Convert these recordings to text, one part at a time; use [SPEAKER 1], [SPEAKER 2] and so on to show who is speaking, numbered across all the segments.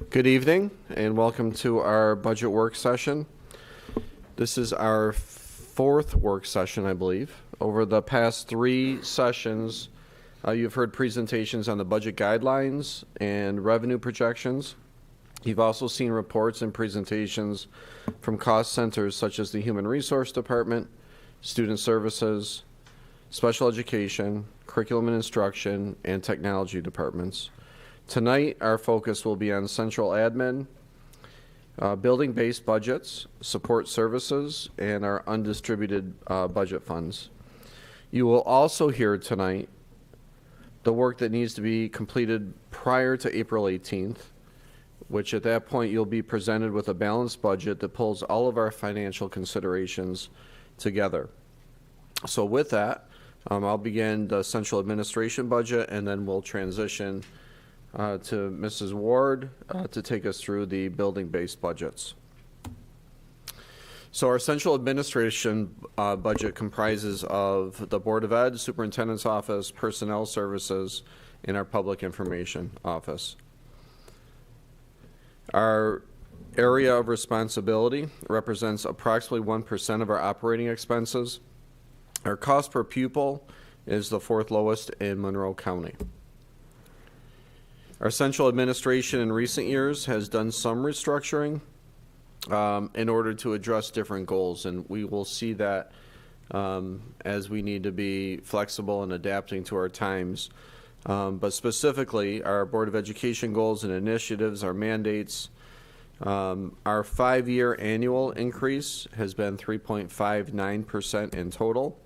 [SPEAKER 1] Good evening and welcome to our budget work session. This is our fourth work session, I believe. Over the past three sessions, you've heard presentations on the budget guidelines and revenue projections. You've also seen reports and presentations from cost centers such as the Human Resource Department, Student Services, Special Education, Curriculum and Instruction, and Technology departments. Tonight, our focus will be on central admin, building-based budgets, support services, and our undistributed budget funds. You will also hear tonight the work that needs to be completed prior to April 18th, which at that point you'll be presented with a balanced budget that pulls all of our financial considerations together. So with that, I'll begin the central administration budget, and then we'll transition to Mrs. Ward to take us through the building-based budgets. So our central administration budget comprises of the Board of Ed, Superintendent's Office, Personnel Services, and our Public Information Office. Our area of responsibility represents approximately 1% of our operating expenses. Our cost per pupil is the fourth lowest in Monroe County. Our central administration in recent years has done some restructuring in order to address different goals, and we will see that as we need to be flexible and adapting to our times. But specifically, our Board of Education goals and initiatives, our mandates, our 5-year annual increase has been 3.59% in total.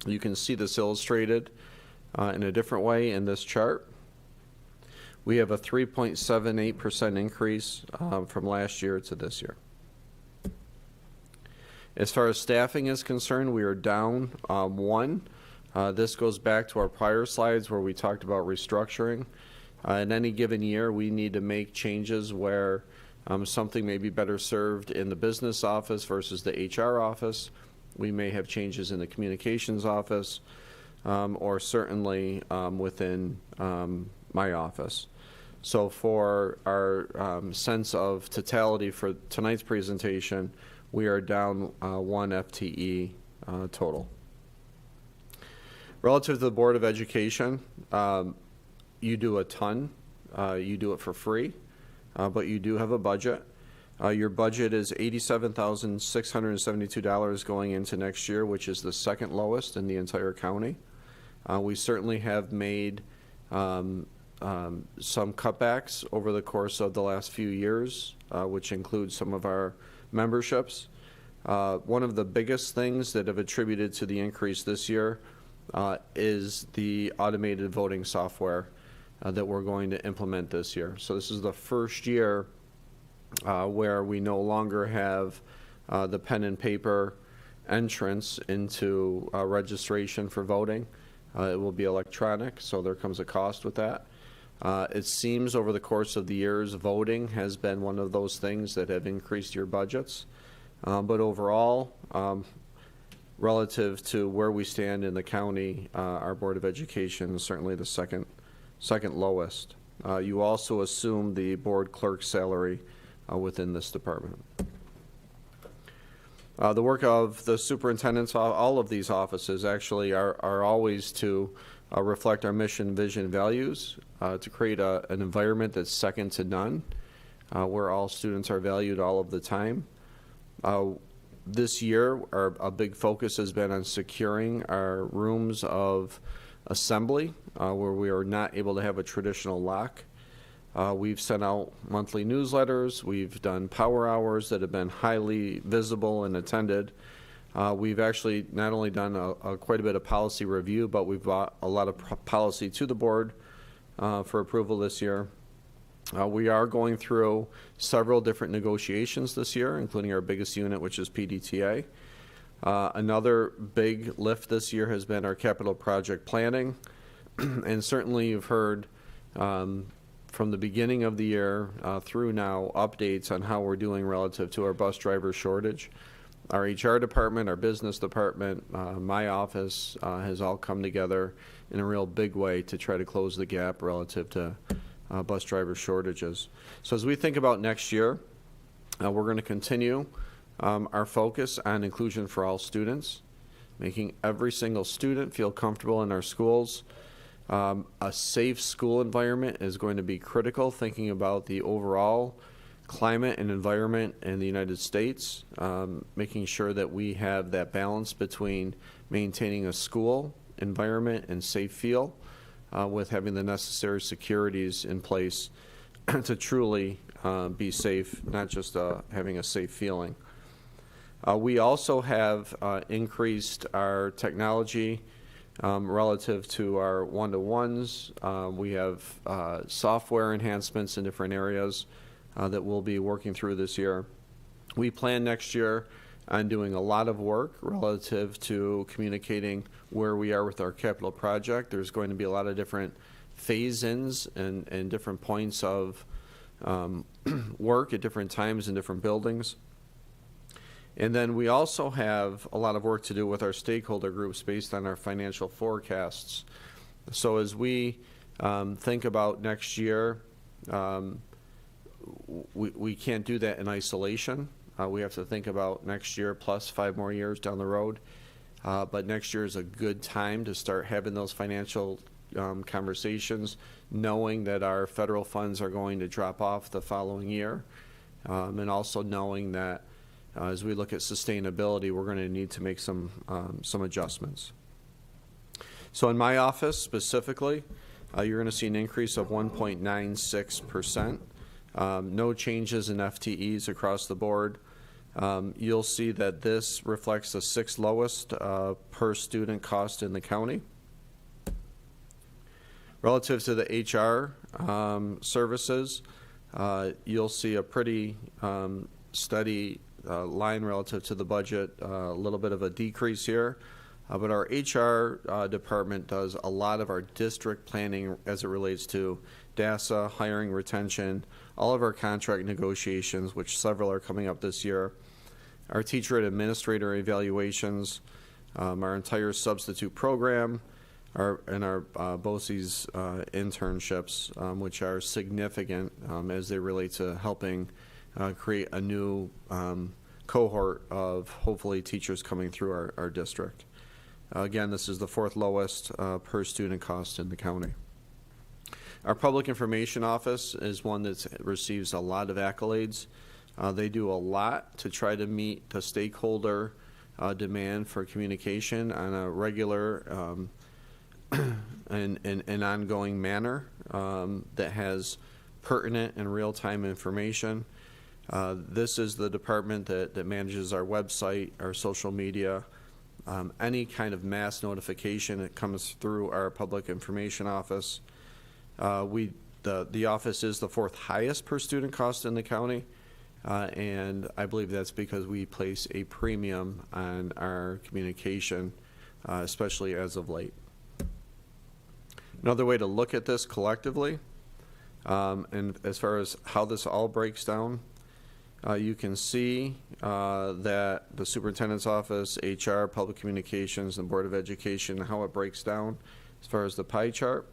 [SPEAKER 1] You can see this illustrated in a different way in this chart. We have a 3.78% increase from last year to this year. As far as staffing is concerned, we are down one. This goes back to our prior slides where we talked about restructuring. In any given year, we need to make changes where something may be better served in the business office versus the HR office. We may have changes in the communications office or certainly within my office. So for our sense of totality for tonight's presentation, we are down one FTE total. Relative to the Board of Education, you do a ton. You do it for free, but you do have a budget. Your budget is $87,672 going into next year, which is the second lowest in the entire county. We certainly have made some cutbacks over the course of the last few years, which includes some of our memberships. One of the biggest things that have attributed to the increase this year is the automated voting software that we're going to implement this year. So this is the first year where we no longer have the pen and paper entrance into registration for voting. It will be electronic, so there comes a cost with that. It seems over the course of the years, voting has been one of those things that have increased your budgets. But overall, relative to where we stand in the county, our Board of Education is certainly the second lowest. You also assume the board clerk salary within this department. The work of the superintendents, all of these offices actually are always to reflect our mission, vision, values, to create an environment that's second to none, where all students are valued all of the time. This year, a big focus has been on securing our rooms of assembly, where we are not able to have a traditional lock. We've sent out monthly newsletters. We've done power hours that have been highly visible and attended. We've actually not only done quite a bit of policy review, but we've brought a lot of policy to the board for approval this year. We are going through several different negotiations this year, including our biggest unit, which is PDTA. Another big lift this year has been our capital project planning. And certainly you've heard from the beginning of the year through now updates on how we're doing relative to our bus driver shortage. Our HR department, our business department, my office has all come together in a real big way to try to close the gap relative to bus driver shortages. So as we think about next year, we're going to continue our focus on inclusion for all students, making every single student feel comfortable in our schools. A safe school environment is going to be critical, thinking about the overall climate and environment in the United States, making sure that we have that balance between maintaining a school environment and safe feel with having the necessary securities in place to truly be safe, not just having a safe feeling. We also have increased our technology relative to our one-to-ones. We have software enhancements in different areas that we'll be working through this year. We plan next year on doing a lot of work relative to communicating where we are with our capital project. There's going to be a lot of different phase-ins and different points of work at different times in different buildings. And then we also have a lot of work to do with our stakeholder groups based on our financial forecasts. So as we think about next year, we can't do that in isolation. We have to think about next year plus 5 more years down the road. But next year is a good time to start having those financial conversations, knowing that our federal funds are going to drop off the following year, and also knowing that as we look at sustainability, we're going to need to make some adjustments. So in my office specifically, you're going to see an increase of 1.96%. No changes in FTEs across the board. You'll see that this reflects the 6th lowest per student cost in the county. Relative to the HR services, you'll see a pretty steady line relative to the budget, a little bit of a decrease here. But our HR department does a lot of our district planning as it relates to DASA, hiring, retention, all of our contract negotiations, which several are coming up this year, our teacher and administrator evaluations, our entire substitute program, and our BOCES internships, which are significant as they relate to helping create a new cohort of hopefully teachers coming through our district. Again, this is the 4th lowest per student cost in the county. Our public information office is one that receives a lot of accolades. They do a lot to try to meet the stakeholder demand for communication on a regular and ongoing manner that has pertinent and real-time information. This is the department that manages our website, our social media, any kind of mass notification that comes through our public information office. The office is the 4th highest per student cost in the county, and I believe that's because we place a premium on our communication, especially as of late. Another way to look at this collectively, and as far as how this all breaks down, you can see that the superintendent's office, HR, public communications, and Board of Education, how it breaks down as far as the pie chart.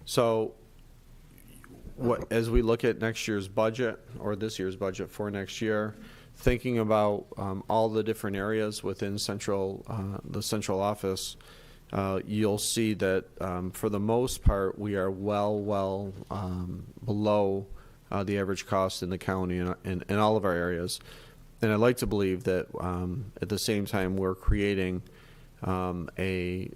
[SPEAKER 1] So as we look at next year's budget, or this year's budget for next year, thinking about all the different areas within the central office, you'll see that for the most part we are well below the average cost in the county in all of our areas. And I'd like to believe that at the same time we're creating a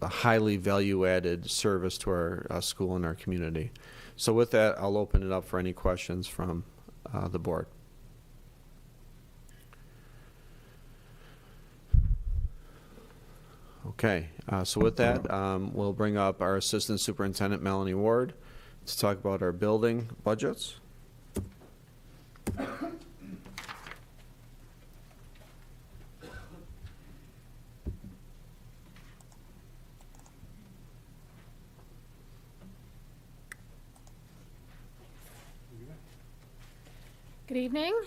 [SPEAKER 1] highly value-added service to our school and our community. So with that, I'll open it up for any questions from the board. Okay, so with that, we'll bring up our Assistant Superintendent, Melanie Ward, to talk about our building budgets.
[SPEAKER 2] Good evening.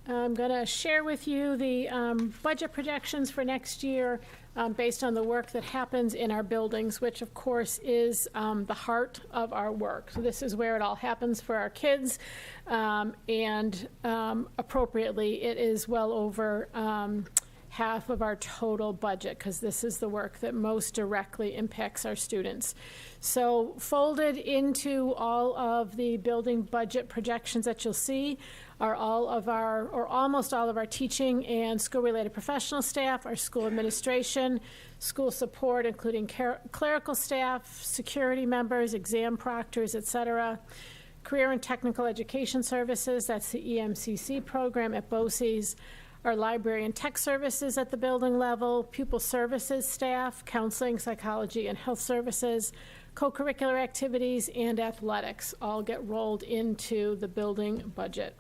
[SPEAKER 2] I'm going to share with you the budget projections for next year based on the work that happens in our buildings, which of course is the heart of our work. So this is where it all happens for our kids, and appropriately it is well over half of our total budget, because this is the work that most directly impacts our students. So folded into all of the building budget projections that you'll see are all of our, or almost all of our teaching and school-related professional staff, our school administration, school support, including clerical staff, security members, exam proctors, et cetera, career and technical education services, that's the EMCC program at BOCES, our library and tech services at the building level, pupil services staff, counseling, psychology, and health services, co-curricular activities, and athletics all get rolled into the building budget.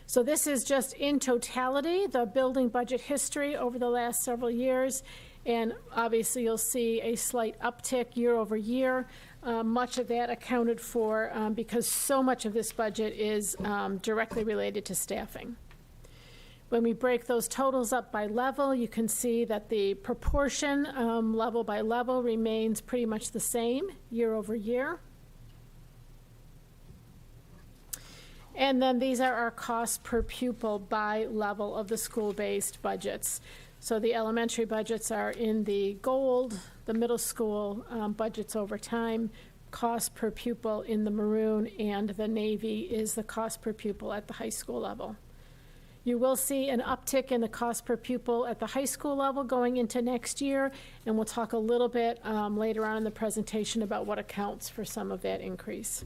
[SPEAKER 2] So this is just in totality the building budget history over the last several years, and obviously you'll see a slight uptick year over year. Much of that accounted for because so much of this budget is directly related to staffing. When we break those totals up by level, you can see that the proportion level by level remains pretty much the same year over year. And then these are our costs per pupil by level of the school-based budgets. So the elementary budgets are in the gold, the middle school budgets over time, cost per pupil in the maroon, and the navy is the cost per pupil at the high school level. You will see an uptick in the cost per pupil at the high school level going into next year, and we'll talk a little bit later on in the presentation about what accounts for some of that increase.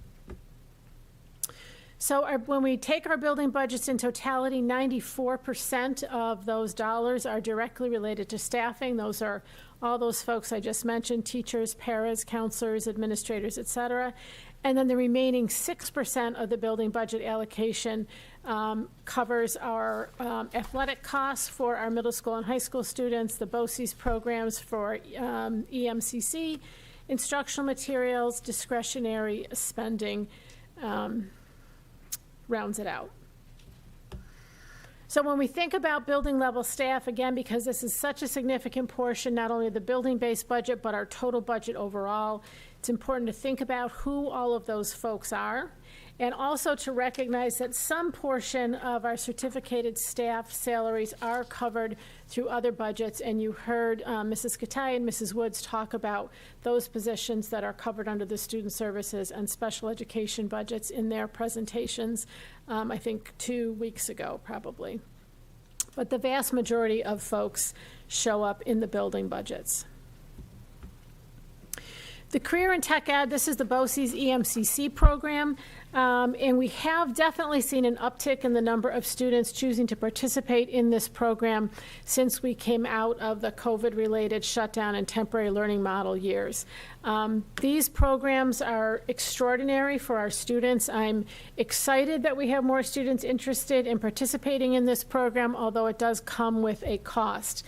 [SPEAKER 2] So when we take our building budgets in totality, 94% of those dollars are directly related to staffing. Those are all those folks I just mentioned, teachers, paras, counselors, administrators, et cetera. And then the remaining 6% of the building budget allocation covers our athletic costs for our middle school and high school students, the BOCES programs for EMCC, instructional materials, discretionary spending, rounds it out. So when we think about building level staff, again, because this is such a significant portion, not only of the building-based budget, but our total budget overall, it's important to think about who all of those folks are, and also to recognize that some portion of our certificated staff salaries are covered through other budgets, and you heard Mrs. Katai and Mrs. Woods talk about those positions that are covered under the student services and special education budgets in their presentations, I think 2 weeks ago, probably. But the vast majority of folks show up in the building budgets. The Career and Tech Ed, this is the BOCES EMCC program, and we have definitely seen an uptick in the number of students choosing to participate in this program since we came out of the COVID-related shutdown and temporary learning model years. These programs are extraordinary for our students. I'm excited that we have more students interested in participating in this program, although it does come with a cost.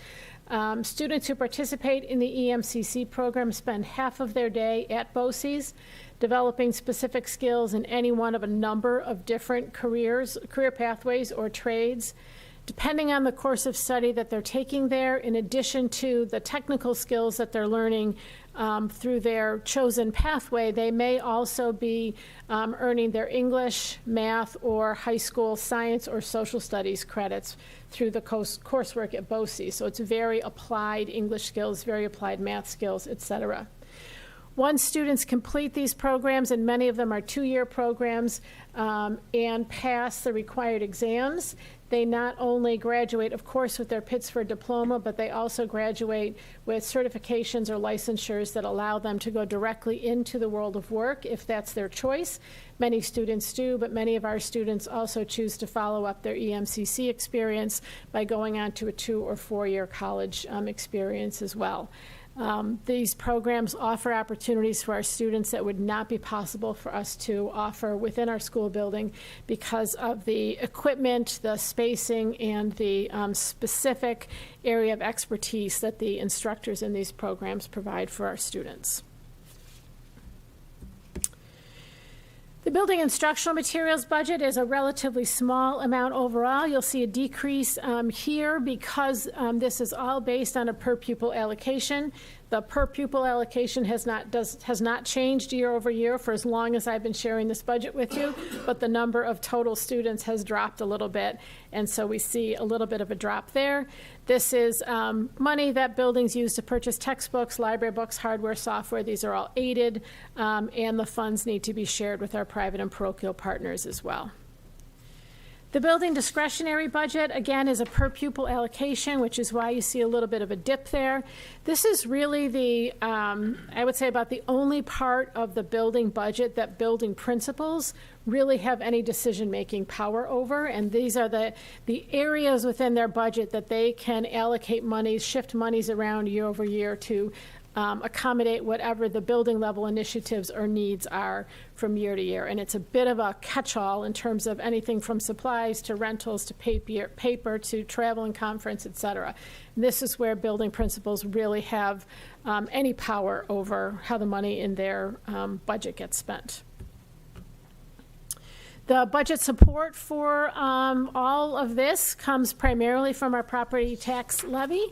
[SPEAKER 2] Students who participate in the EMCC program spend half of their day at BOCES, developing specific skills in any one of a number of different career pathways or trades. Depending on the course of study that they're taking there, in addition to the technical skills that they're learning through their chosen pathway, they may also be earning their English, math, or high school science or social studies credits through the coursework at BOCES. So it's very applied English skills, very applied math skills, et cetera. Once students complete these programs, and many of them are 2-year programs, and pass the required exams, they not only graduate, of course, with their Pittsford diploma, but they also graduate with certifications or licensures that allow them to go directly into the world of work if that's their choice. Many students do, but many of our students also choose to follow up their EMCC experience by going on to a 2- or 4-year college experience as well. These programs offer opportunities for our students that would not be possible for us to offer within our school building because of the equipment, the spacing, and the specific area of expertise that the instructors in these programs provide for our students. The The building instructional materials budget is a relatively small amount overall. You'll see a decrease here because this is all based on a per pupil allocation. The per pupil allocation has not changed year over year for as long as I've been sharing this budget with you, but the number of total students has dropped a little bit, and so we see a little bit of a drop there. This is money that buildings use to purchase textbooks, library books, hardware, software. These are all aided, and the funds need to be shared with our private and parochial partners as well. The building discretionary budget, again, is a per pupil allocation, which is why you see a little bit of a dip there. This is really the, I would say, about the only part of the building budget that building principals really have any decision-making power over, and these are the areas within their budget that they can allocate monies, shift monies around year over year to accommodate whatever the building level initiatives or needs are from year to year. And it's a bit of a catch-all in terms of anything from supplies to rentals to paper to travel and conference, et cetera. And this is where building principals really have any power over how the money in their budget gets spent. The budget support for all of this comes primarily from our property tax levy.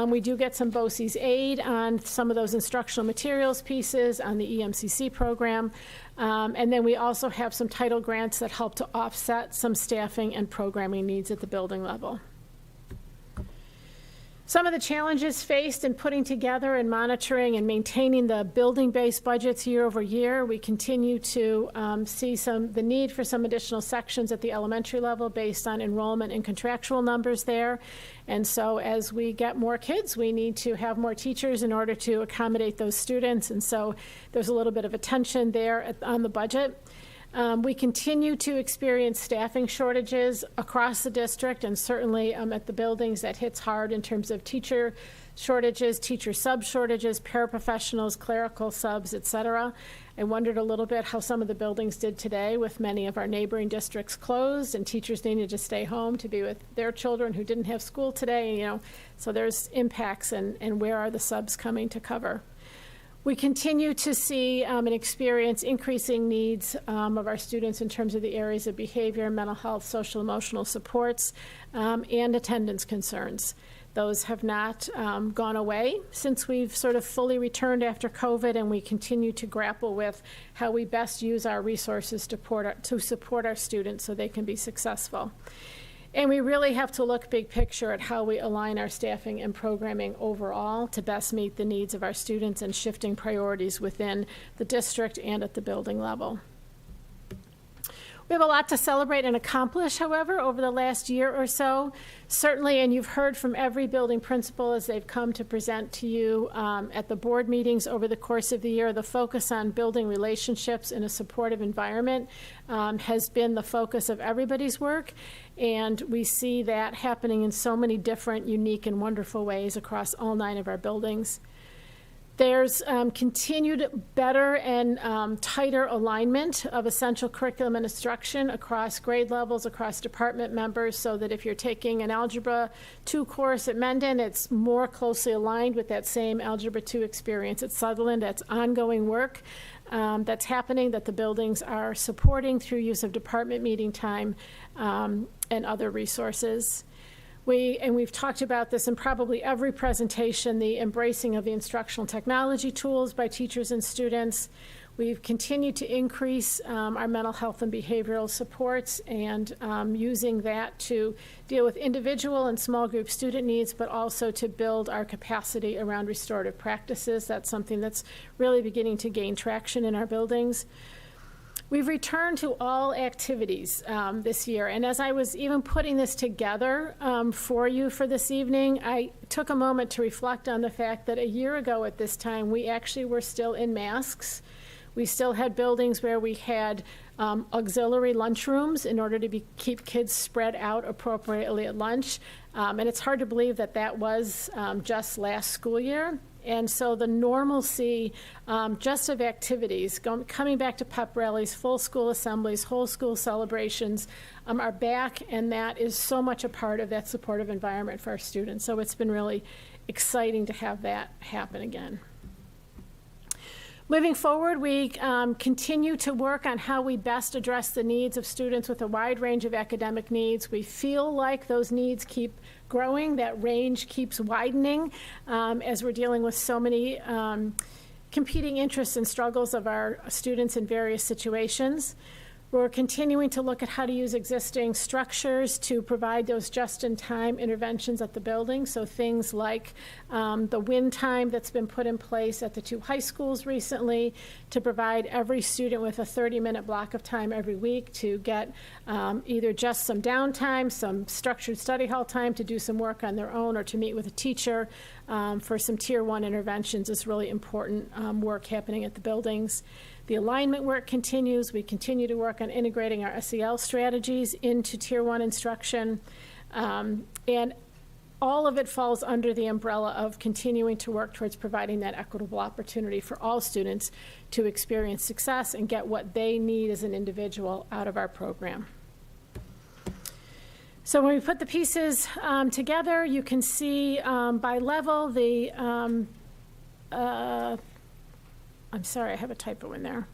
[SPEAKER 2] We do get some BOCES aid on some of those instructional materials pieces on the EMCC program. And then we also have some title grants that help to offset some staffing and programming needs at the building level. Some of the challenges faced in putting together and monitoring and maintaining the building-based budgets year over year, we continue to see the need for some additional sections at the elementary level based on enrollment and contractual numbers there. And so as we get more kids, we need to have more teachers in order to accommodate those students. And so there's a little bit of a tension there on the budget. We continue to experience staffing shortages across the district, and certainly at the buildings that hits hard in terms of teacher shortages, teacher sub shortages, paraprofessionals, clerical subs, et cetera. I wondered a little bit how some of the buildings did today with many of our neighboring districts closed and teachers needed to stay home to be with their children who didn't have school today, so there's impacts and where are the subs coming to cover. We continue to see and experience increasing needs of our students in terms of the areas of behavior, mental health, social emotional supports, and attendance concerns. Those have not gone away since we've sort of fully returned after COVID, and we continue to grapple with how we best use our resources to support our students so they can be successful. And we really have to look big picture at how we align our staffing and programming overall to best meet the needs of our students and shifting priorities within the district and at the building level. We have a lot to celebrate and accomplish, however, over the last year or so. Certainly, and you've heard from every building principal as they've come to present to you at the board meetings over the course of the year, the focus on building relationships in a supportive environment has been the focus of everybody's work. And we see that happening in so many different, unique, and wonderful ways across all 9 of our buildings. There's continued better and tighter alignment of essential curriculum and instruction across grade levels, across department members, so that if you're taking an Algebra 2 course at Mendon, it's more closely aligned with that same Algebra 2 experience at Sutherland. That's ongoing work that's happening that the buildings are supporting through use of department meeting time and other resources. We've talked about this in probably every presentation, the embracing of the instructional technology tools by teachers and students. We've continued to increase our mental health and behavioral supports and using that to deal with individual and small group student needs, but also to build our capacity around restorative practices. That's something that's really beginning to gain traction in our buildings. We've returned to all activities this year, and as I was even putting this together for you for this evening, I took a moment to reflect on the fact that a year ago at this time, we actually were still in masks. We still had buildings where we had auxiliary lunchrooms in order to keep kids spread out appropriately at lunch, and it's hard to believe that that was just last school year. And so the normalcy just of activities, coming back to pep rallies, full school assemblies, whole school celebrations are back, and that is so much a part of that supportive environment for our students. So it's been really exciting to have that happen again. Moving forward, we continue to work on how we best address the needs of students with a wide range of academic needs. We feel like those needs keep growing, that range keeps widening as we're dealing with so many competing interests and struggles of our students in various situations. We're continuing to look at how to use existing structures to provide those just-in-time interventions at the building. So things like the win time that's been put in place at the 2 high schools recently to provide every student with a 30-minute block of time every week to get either just some downtime, some structured study hall time to do some work on their own or to meet with a teacher for some Tier 1 interventions is really important work happening at the buildings. The alignment work continues. We continue to work on integrating our SEL strategies into Tier 1 instruction. And all of it falls under the umbrella of continuing to work towards providing that equitable opportunity for all students to experience success and get what they need as an individual out of our program. So when we put the pieces together, you can see by level the I'm sorry, I have a typo in there.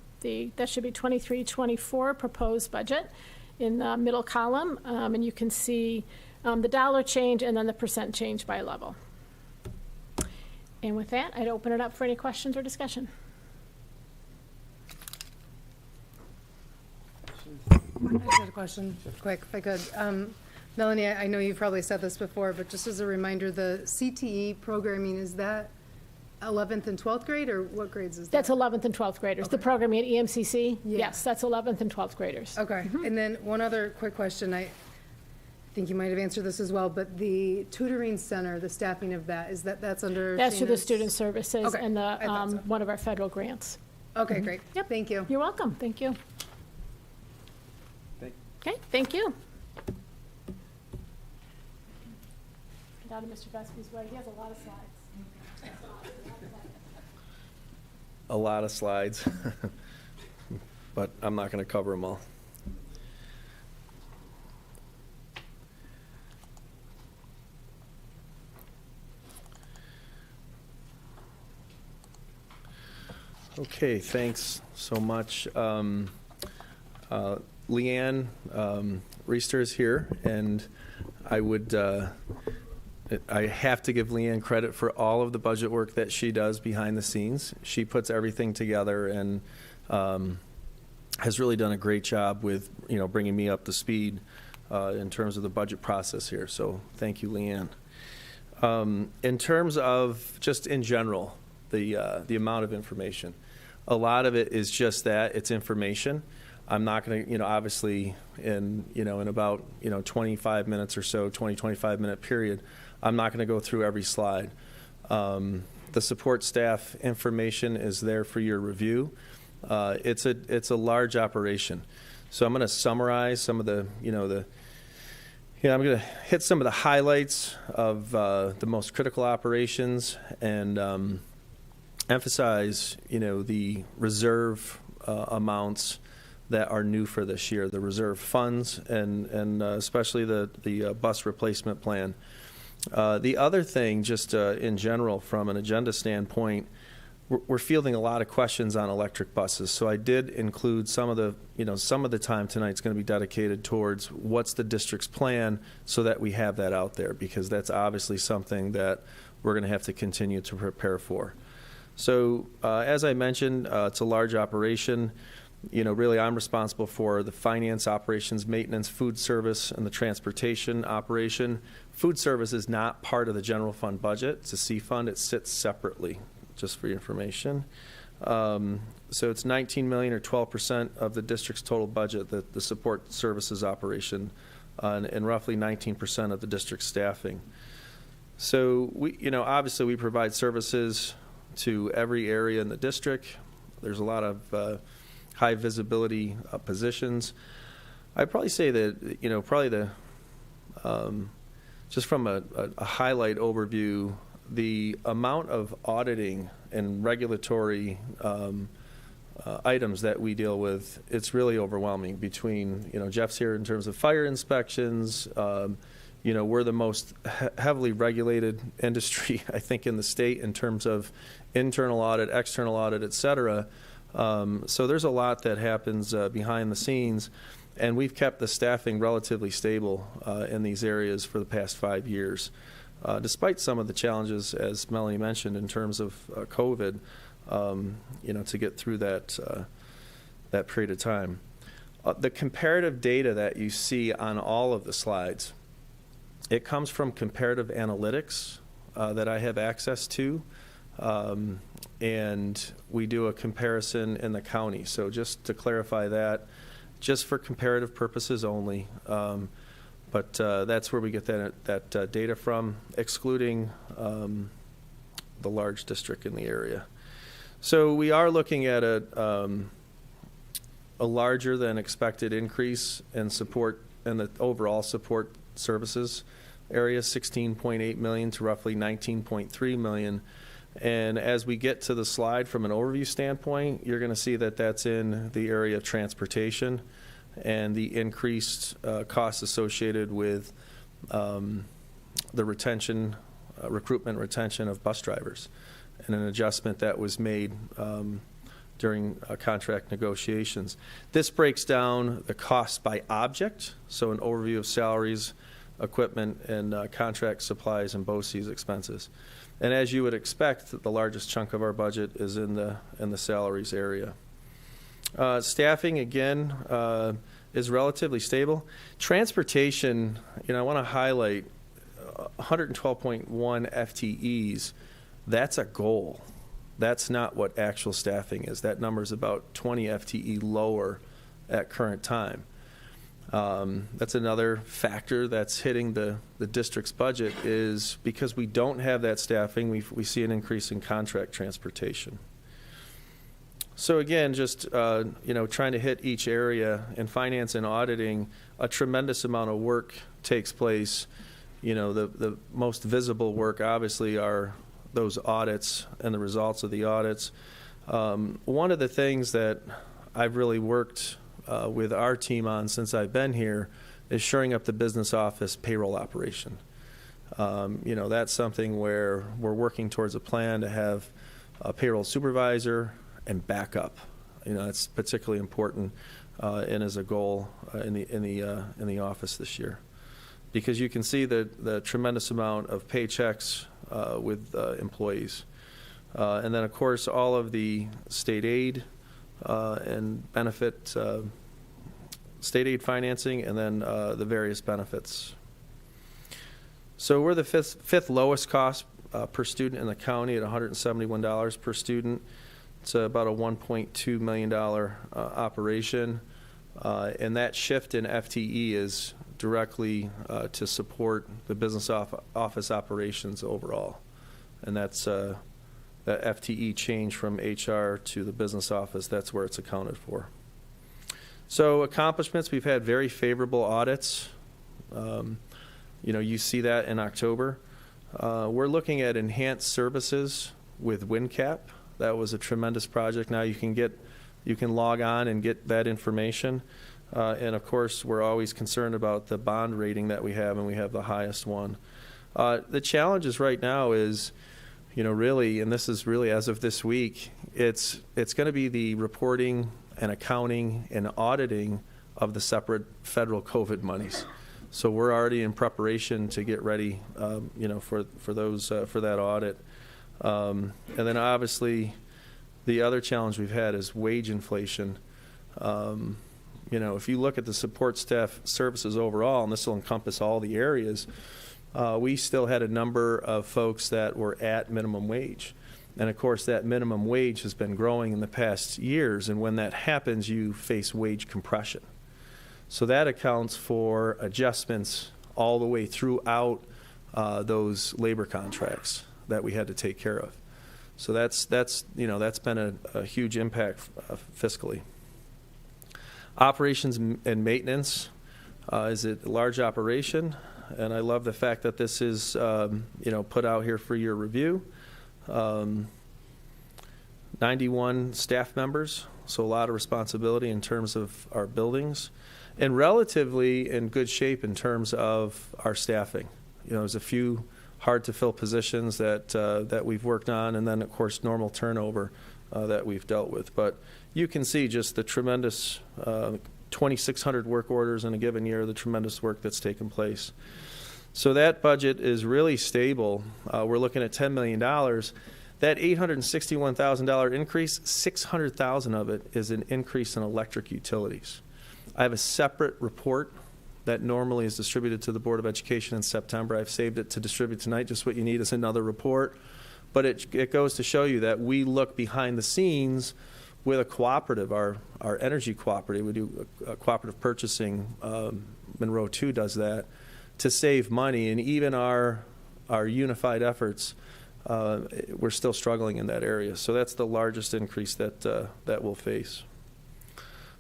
[SPEAKER 2] That should be 23-24 proposed budget in the middle column, and you can see the dollar change and then the percent change by level. And with that, I'd open it up for any questions or discussion.
[SPEAKER 3] I just had a question, quick, if I could. Melanie, I know you've probably said this before, but just as a reminder, the CTE programming, is that 11th and 12th grade, or what grades is that?
[SPEAKER 2] That's 11th and 12th graders.
[SPEAKER 3] Okay.
[SPEAKER 2] The programming at EMCC,
[SPEAKER 3] Yeah.
[SPEAKER 2] yes, that's 11th and 12th graders.
[SPEAKER 3] Okay, and then one other quick question. I think you might have answered this as well, but the tutoring center, the staffing of that, that's under?
[SPEAKER 2] That's through the
[SPEAKER 3] Shana's-
[SPEAKER 2] student services
[SPEAKER 3] Okay,
[SPEAKER 2] and
[SPEAKER 3] I thought so.
[SPEAKER 2] one of our federal grants.
[SPEAKER 3] Okay, great.
[SPEAKER 2] Yep.
[SPEAKER 3] Thank you.
[SPEAKER 2] You're welcome. Thank you. Okay, thank you. Get out of Mr. Vesey's way. He has a lot of slides.
[SPEAKER 4] A lot of slides, but I'm not going to cover them all. Okay, thanks so much. Leanne Reister is here, and I have to give Leanne credit for all of the budget work that she does behind the scenes. She puts everything together and has really done a great job with, bringing me up to speed in terms of the budget process here. So thank you, Leanne. In terms of just in general, the amount of information, a lot of it is just that, it's information. I'm not going to, obviously in about, 25 minutes or so, 25 minute period, I'm not going to go through every slide. The support staff information is there for your review. It's a large operation. So I'm going to summarize some of I'm going to hit some of the highlights of the most critical operations and emphasize, the reserve amounts that are new for this year, the reserve funds and especially the bus replacement plan. The other thing, just in general, from an agenda standpoint, we're fielding a lot of questions on electric buses. So I did include some of the time tonight's going to be dedicated towards what's the district's plan, so that we have that out there, because that's obviously something that we're going to have to continue to prepare for. So as I mentioned, it's a large operation. Really I'm responsible for the finance, operations, maintenance, food service, and the transportation operation. Food service is not part of the general fund budget. It's a C fund. It sits separately, just for your information. So it's $19 million or 12% of the district's total budget, the support services operation, and roughly 19% of the district's staffing. So obviously we provide services to every area in the district. There's a lot of high visibility positions. I'd probably say that, probably just from a highlight overview, the amount of auditing and regulatory items that we deal with, it's really overwhelming between, Jeff's here in terms of fire inspections, we're the most heavily regulated industry, I think, in the state in terms of internal audit, external audit, et cetera. So there's a lot that happens behind the scenes, and we've kept the staffing relatively stable in these areas for the past 5 years, despite some of the challenges, as Melanie mentioned, in terms of COVID, to get through that period of time. The comparative data that you see on all of the slides, it comes from comparative analytics that I have access to, and we do a comparison in the county. So just to clarify that, just for comparative purposes only, but that's where we get that data from, excluding the large district in the area. So we are looking at a larger than expected increase in support and the overall support services area, 16.8 million to roughly 19.3 million. And as we get to the slide from an overview standpoint, you're going to see that that's in the area of transportation and the increased costs associated with the recruitment retention of bus drivers, and an adjustment that was made during contract negotiations. This breaks down the cost by object, so an overview of salaries, equipment, and contract supplies and BOCES expenses. And as you would expect, the largest chunk of our budget is in the salaries area. Staffing, again, is relatively stable. Transportation, I want to highlight 112.1 FTEs. That's a goal. That's not what actual staffing is. That number is about 20 FTE lower at current time. That's another factor that's hitting the district's budget, is because we don't have that staffing, we see an increase in contract transportation. So again, just trying to hit each area. In finance and auditing, a tremendous amount of work takes place. The most visible work obviously are those audits and the results of the audits. One of the things that I've really worked with our team on since I've been here is shoring up the business office payroll operation. That's something where we're working towards a plan to have a payroll supervisor and backup. That's particularly important and as a goal in the office this year, because you can see the tremendous amount of paychecks with employees, and then of course all of the state aid and benefit, state aid financing, and then the various benefits. So we're the fifth lowest cost per student in the county at $171 per student. It's about a $1.2 million operation, and that shift in FTE is directly to support the business office operations overall, and that's the FTE change from HR to the business office. That's where it's accounted for. So accomplishments, we've had very favorable audits. You see that in October. We're looking at enhanced services with WinCap. That was a tremendous project. Now you can log on and get that information. And of course, we're always concerned about the bond rating that we have, and we have the highest one. The challenges right now is, really, and this is really as of this week, it's going to be the reporting and accounting and auditing of the separate federal COVID monies. So we're already in preparation to get ready, for that audit. And then obviously, the other challenge we've had is wage inflation. If you look at the support staff services overall, and this will encompass all the areas, we still had a number of folks that were at minimum wage. And of course, that minimum wage has been growing in the past years, and when that happens, you face wage compression. So that accounts for adjustments all the way throughout those labor contracts that we had to take care of. So that's been a huge impact fiscally. Operations and maintenance is a large operation, and I love the fact that this is put out here for your review. 91 staff members so a lot of responsibility in terms of our buildings, and relatively in good shape in terms of our staffing. There's a few hard-to-fill positions that we've worked on, and then, of course, normal turnover that we've dealt with. But you can see just the tremendous 2,600 work orders in a given year, the tremendous work that's taken place. So that budget is really stable. We're looking at $10 million. That $861,000 increase, $600,000 of it is an increase in electric utilities. I have a separate report that normally is distributed to the Board of Education in September. I've saved it to distribute tonight. Just what you need is another report. But it goes to show you that we look behind the scenes with a cooperative, our energy cooperative. We do cooperative purchasing. Monroe 2 does that to save money. And even our unified efforts, we're still struggling in that area. So that's the largest increase that we'll face.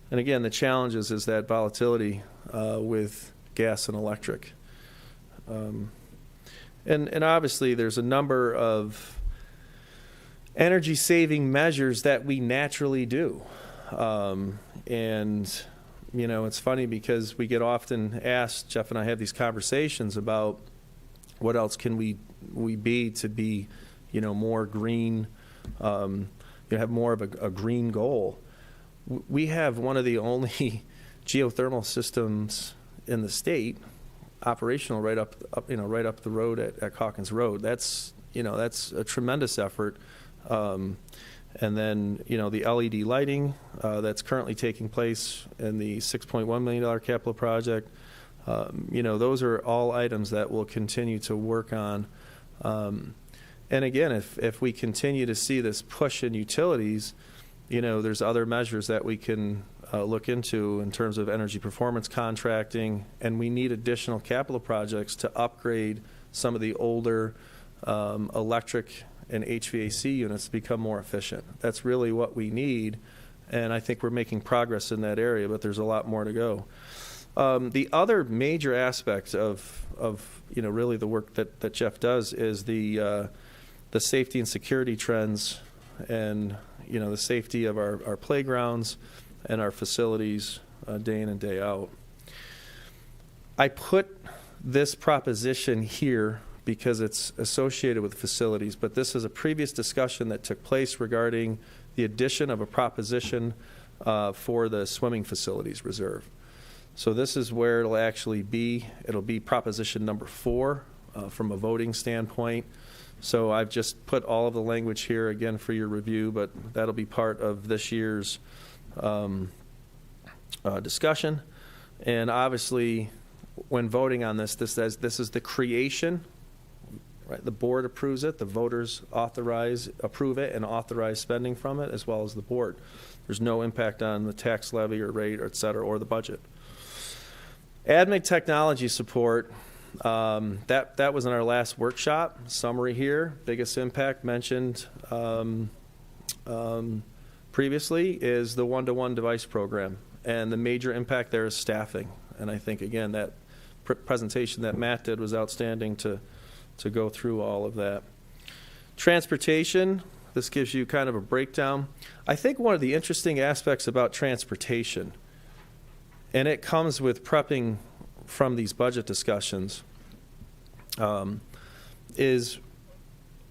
[SPEAKER 4] And again, the challenge is that volatility with gas and electric. And obviously there's a number of energy saving measures that we naturally do. And it's funny because we get often asked, Jeff and I have these conversations about what else can we be to be, more green, have more of a green goal. We have one of the only geothermal systems in the state operational right up the road at Hawkins Road. That's a tremendous effort. And then, the LED lighting that's currently taking place in the $6.1 million capital project, those are all items that we'll continue to work on. And again, if we continue to see this push in utilities, there's other measures that we can look into in terms of energy performance contracting, and we need additional capital projects to upgrade some of the older electric and HVAC units to become more efficient. That's really what we need, and I think we're making progress in that area, but there's a lot more to go. The other major aspect of really the work that Jeff does is the safety and security trends, and the safety of our playgrounds and our facilities day in and day out. I put this proposition here because it's associated with facilities, but this is a previous discussion that took place regarding the addition of a proposition for the swimming facilities reserve. So this is where it'll actually be. It'll be proposition number 4 from a voting standpoint. So I've just put all of the language here again for your review, but that'll be part of this year's discussion. And obviously, when voting on this is the creation. Right, the board approves it, the voters approve it, and authorize spending from it, as well as the board. There's no impact on the tax levy or rate, or et cetera, or the budget. Admin technology support, that was in our last workshop. Summary here, biggest impact mentioned previously is the one-to-one device program, and the major impact there is staffing. And I think, again, that presentation that Matt did was outstanding to go through all of that. Transportation, this gives you kind of a breakdown. I think one of the interesting aspects about transportation, and it comes with prepping from these budget discussions, is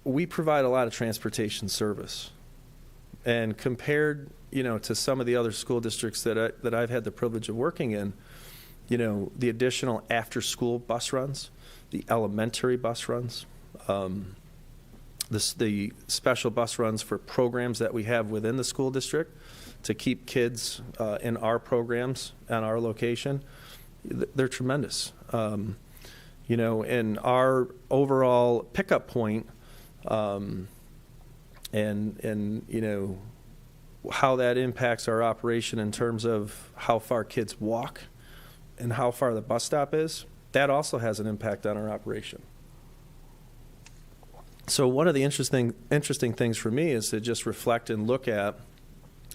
[SPEAKER 4] we provide a lot of transportation service. And compared, to some of the other school districts that I've had the privilege of working in, the additional after-school bus runs, the elementary bus runs, the special bus runs for programs that we have within the school district to keep kids in our programs at our location, they're tremendous. And our overall pickup point, and how that impacts our operation in terms of how far kids walk and how far the bus stop is, that also has an impact on our operation. So one of the interesting things for me is to just reflect and look at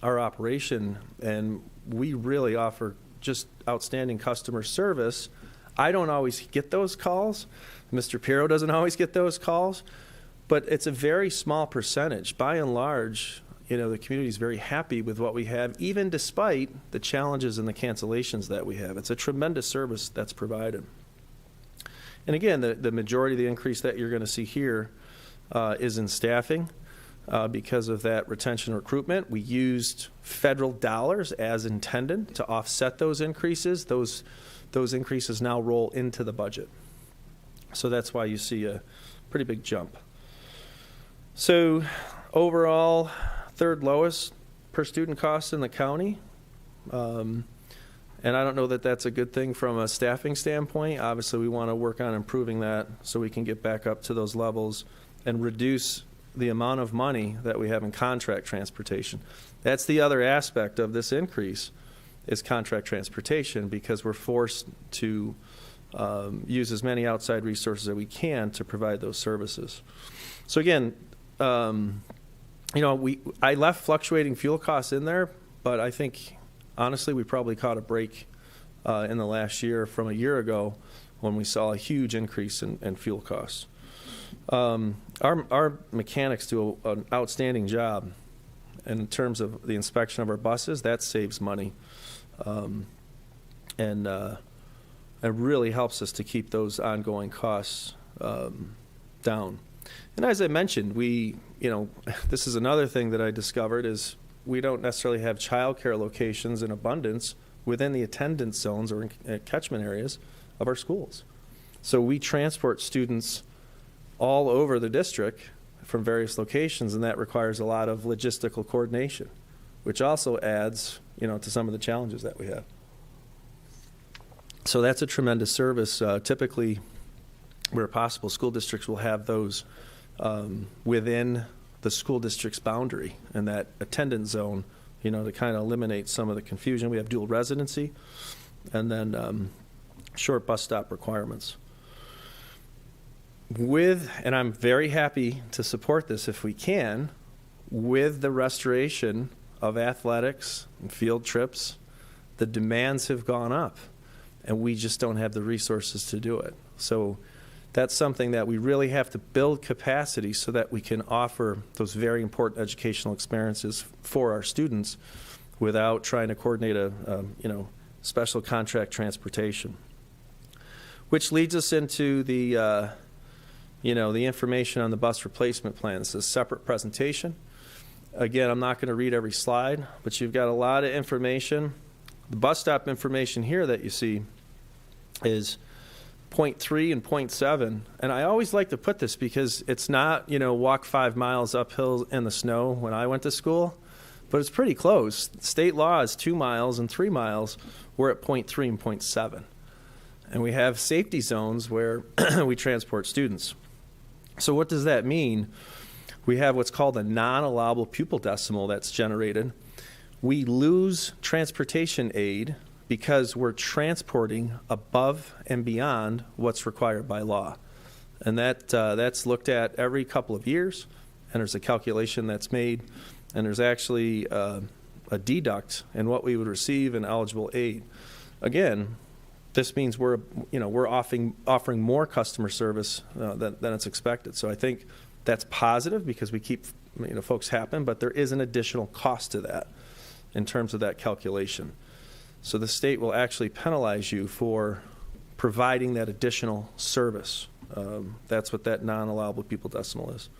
[SPEAKER 4] our operation, and we really offer just outstanding customer service. I don't always get those calls. Mr. Pirro doesn't always get those calls, but it's a very small percentage. By and large, the community is very happy with what we have, even despite the challenges and the cancellations that we have. It's a tremendous service that's provided. And again, the majority of the increase that you're going to see here is in staffing because of that retention recruitment. We used federal dollars as intended to offset those increases. Those increases now roll into the budget. So that's why you see a pretty big jump. So overall, third lowest per student cost in the county. And I don't know that that's a good thing from a staffing standpoint. Obviously, we want to work on improving that so we can get back up to those levels and reduce the amount of money that we have in contract transportation. That's the other aspect of this increase is contract transportation, because we're forced to use as many outside resources as we can to provide those services. So again, I left fluctuating fuel costs in there, but I think honestly we probably caught a break in the last year from a year ago when we saw a huge increase in fuel costs. Our mechanics do an outstanding job in terms of the inspection of our buses. That saves money, and it really helps us to keep those ongoing costs down. And as I mentioned, this is another thing that I discovered is we don't necessarily have childcare locations in abundance within the attendance zones or in catchment areas of our schools. So we transport students all over the district from various locations, and that requires a lot of logistical coordination, which also adds, to some of the challenges that we have. So that's a tremendous service. Typically, where possible, school districts will have those within the school district's boundary and that attendance zone, to kind of eliminate some of the confusion. We have dual residency and then short bus stop requirements. And I'm very happy to support this if we can, with the restoration of athletics and field trips, the demands have gone up, and we just don't have the resources to do it. So that's something that we really have to build capacity so that we can offer those very important educational experiences for our students without trying to coordinate a special contract transportation. Which leads us into the information on the bus replacement plan. This is a separate presentation. Again, I'm not going to read every slide, but you've got a lot of information. The bus stop information here that you see is point 3 and point 7. And I always like to put this because it's not, walk 5 miles uphill in the snow when I went to school, but it's pretty close. State law is 2 miles and 3 miles. We're at point 3 and point 7. And we have safety zones where we transport students. So what does that mean? We have what's called a non-allowable pupil decimal that's generated. We lose transportation aid because we're transporting above and beyond what's required by law. And that's looked at every couple of years, and there's a calculation that's made, and there's actually a deduct in what we would receive in eligible aid. Again, this means we're offering more customer service than it's expected. So I think that's positive because we keep folks happy, but there is an additional cost to that in terms of that calculation. So the state will actually penalize you for providing that additional service. That's what that non-allowable pupil decimal is.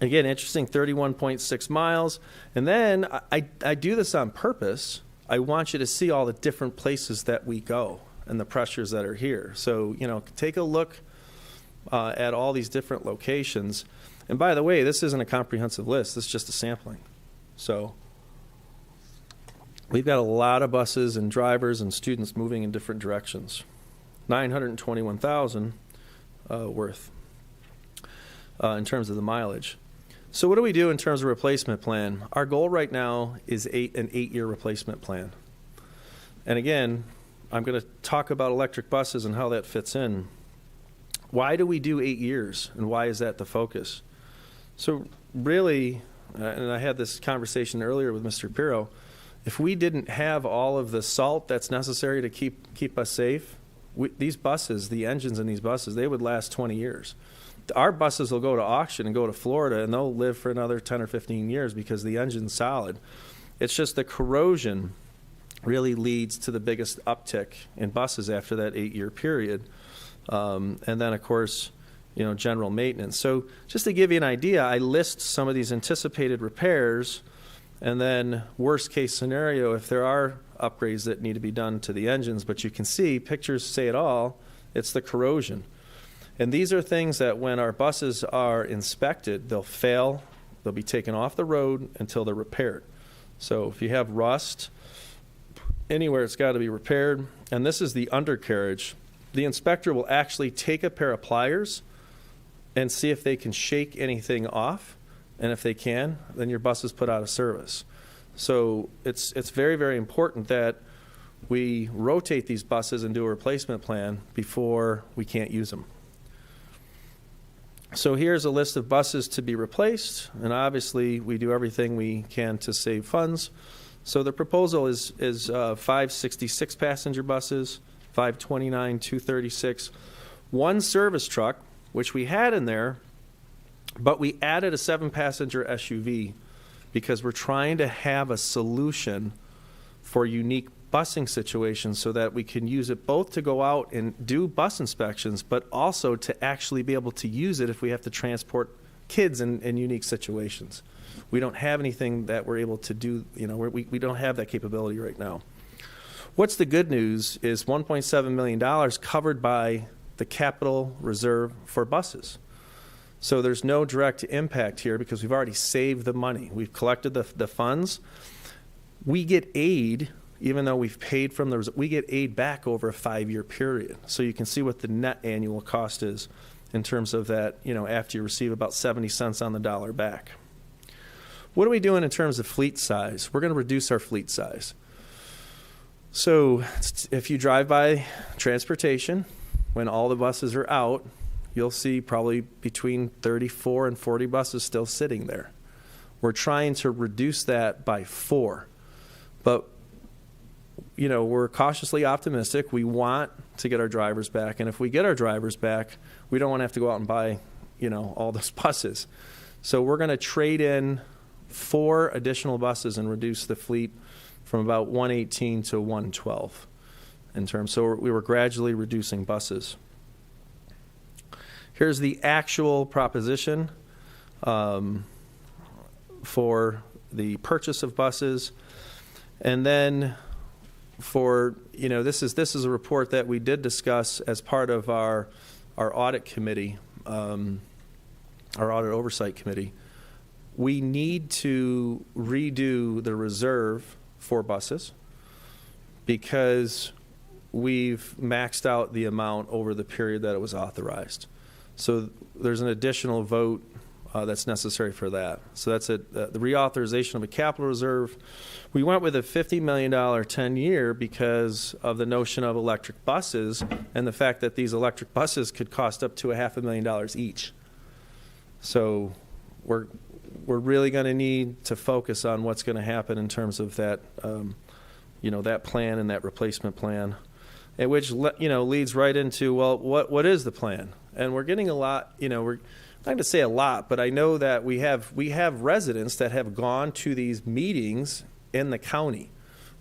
[SPEAKER 4] Again, interesting, 31.6 miles. And then I do this on purpose. I want you to see all the different places that we go and the pressures that are here. So, take a look at all these different locations. And by the way, this isn't a comprehensive list. This is just a sampling. So we've got a lot of buses and drivers and students moving in different directions. 921,000 worth in terms of the mileage. So what do we do in terms of replacement plan? Our goal right now is an 8-year replacement plan. And again, I'm going to talk about electric buses and how that fits in. Why do we do 8 years, and why is that the focus? So really, and I had this conversation earlier with Mr. Pirro, if we didn't have all of the salt that's necessary to keep us safe, these buses, the engines in these buses, they would last 20 years. our buses will go to auction and go to Florida, and they'll live for another 10 or 15 years because the engine's solid. It's just the corrosion really leads to the biggest uptick in buses after that 8-year period. And then, of course, general maintenance. So just to give you an idea, I list some of these anticipated repairs, and then worst case scenario, if there are upgrades that need to be done to the engines, but you can see, pictures say it all, it's the corrosion. And these are things that when our buses are inspected, they'll fail, they'll be taken off the road until they're repaired. So if you have rust anywhere, it's got to be repaired. And this is the undercarriage. The inspector will actually take a pair of pliers and see if they can shake anything off. And if they can, then your bus is put out of service. So it's very, very important that we rotate these buses and do a replacement plan before we can't use them. So here's a list of buses to be replaced, and obviously we do everything we can to save funds. So the proposal is 566 passenger buses, 529, 236, one service truck, which we had in there, but we added a 7-passenger SUV because we're trying to have a solution for unique busing situations so that we can use it both to go out and do bus inspections, but also to actually be able to use it if we have to transport kids in unique situations. We don't have anything that we're able to do, we don't have that capability right now. What's the good news is $1.7 million covered by the capital reserve for buses. So there's no direct impact here because we've already saved the money. We've collected the funds. We get aid, even though we've paid from we get aid back over a 5-year period. So you can see what the net annual cost is in terms of that, after you receive about 70 cents on the dollar back. What are we doing in terms of fleet size? We're going to reduce our fleet size. So if you drive by transportation, when all the buses are out, you'll see probably between 34 and 40 buses still sitting there. We're trying to reduce that by 4. But, we're cautiously optimistic. We want to get our drivers back. And if we get our drivers back, we don't want to have to go out and buy, all those buses. So we're going to trade in 4 additional buses and reduce the fleet from about 118 to 112 in terms. So we were gradually reducing buses. Here's the actual proposition for the purchase of buses. And then for, this is a report that we did discuss as part of our audit committee, our audit oversight committee. We need to redo the reserve for buses because we've maxed out the amount over the period that it was authorized. So there's an additional vote that's necessary for that. So that's it. The reauthorization of a capital reserve. We went with a $50 million 10-year because of the notion of electric buses and the fact that these electric buses could cost up to $500,000 each. So we're really going to need to focus on what's going to happen in terms of that, that plan and that replacement plan, and which leads right into, well, what is the plan? And we're getting a lot, we're not going to say a lot, but I know that we have residents that have gone to these meetings in the county.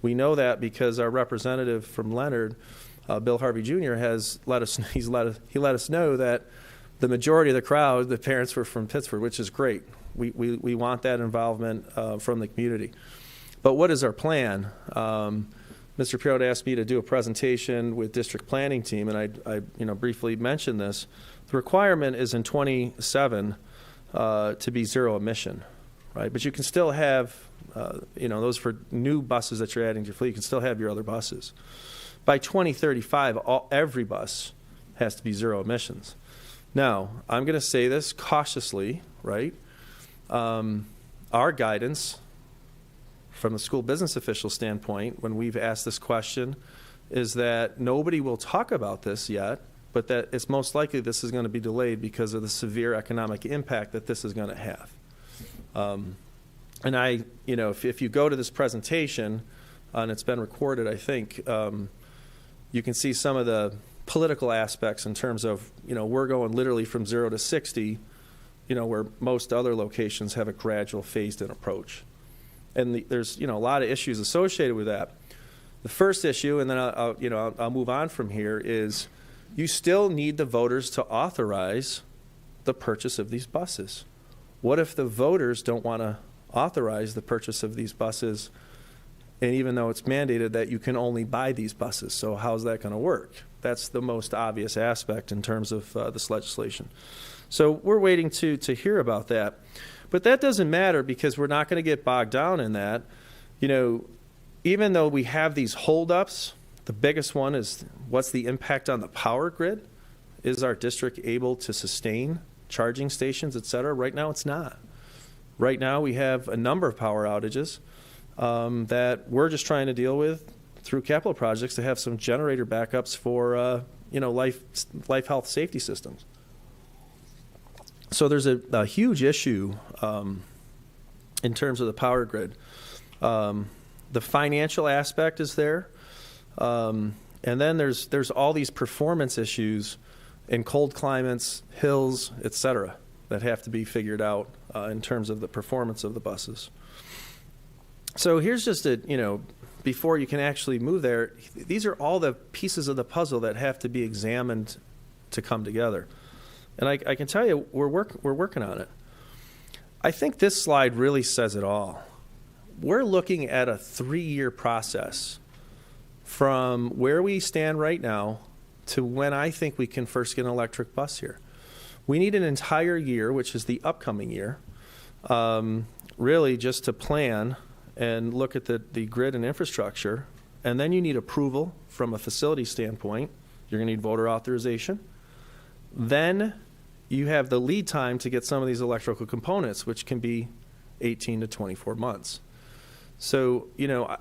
[SPEAKER 4] We know that because our representative from Leonard, Bill Harvey Jr., has let us know that the majority of the crowd, the parents, were from Pittsford, which is great. We want that involvement from the community. But what is our plan? Mr. Pierrot asked me to do a presentation with district planning team, and I briefly mentioned this. The requirement is in 27 to be zero emission, right? But you can still have, those for new buses that you're adding to your fleet. You can still have your other buses. By 2035, every bus has to be zero emissions. Now, I'm going to say this cautiously, right? Our guidance from the school business official standpoint, when we've asked this question, is that nobody will talk about this yet, but that it's most likely this is going to be delayed because of the severe economic impact that this is going to have. And if you go to this presentation, and it's been recorded, I think, you can see some of the political aspects in terms of, we're going literally from 0 to 60, where most other locations have a gradual phased-in approach. And there's, a lot of issues associated with that. The first issue, and then I'll move on from here, is you still need the voters to authorize the purchase of these buses. What if the voters don't want to authorize the purchase of these buses, and even though it's mandated that you can only buy these buses? So how's that going to work? That's the most obvious aspect in terms of this legislation. So we're waiting to hear about that. But that doesn't matter, because we're not going to get bogged down in that. Even though we have these holdups, the biggest one is, what's the impact on the power grid? Is our district able to sustain charging stations, et cetera? Right now, it's not. Right now, we have a number of power outages that we're just trying to deal with through capital projects to have some generator backups for life health safety systems. So there's a huge issue in terms of the power grid. The financial aspect is there, and then there's all these performance issues in cold climates, hills, et cetera, that have to be figured out in terms of the performance of the buses. So here's just before you can actually move there, these are all the pieces of the puzzle that have to be examined to come together. And I can tell you, we're working on it. I think this slide really says it all. We're looking at a 3-year process from where we stand right now to when I think we can first get an electric bus here. We need an entire year, which is the upcoming year, really just to plan and look at the grid and infrastructure. And then you need approval from a facility standpoint. You're going to need voter authorization. Then you have the lead time to get some of these electrical components, which can be 18 to 24 months. So,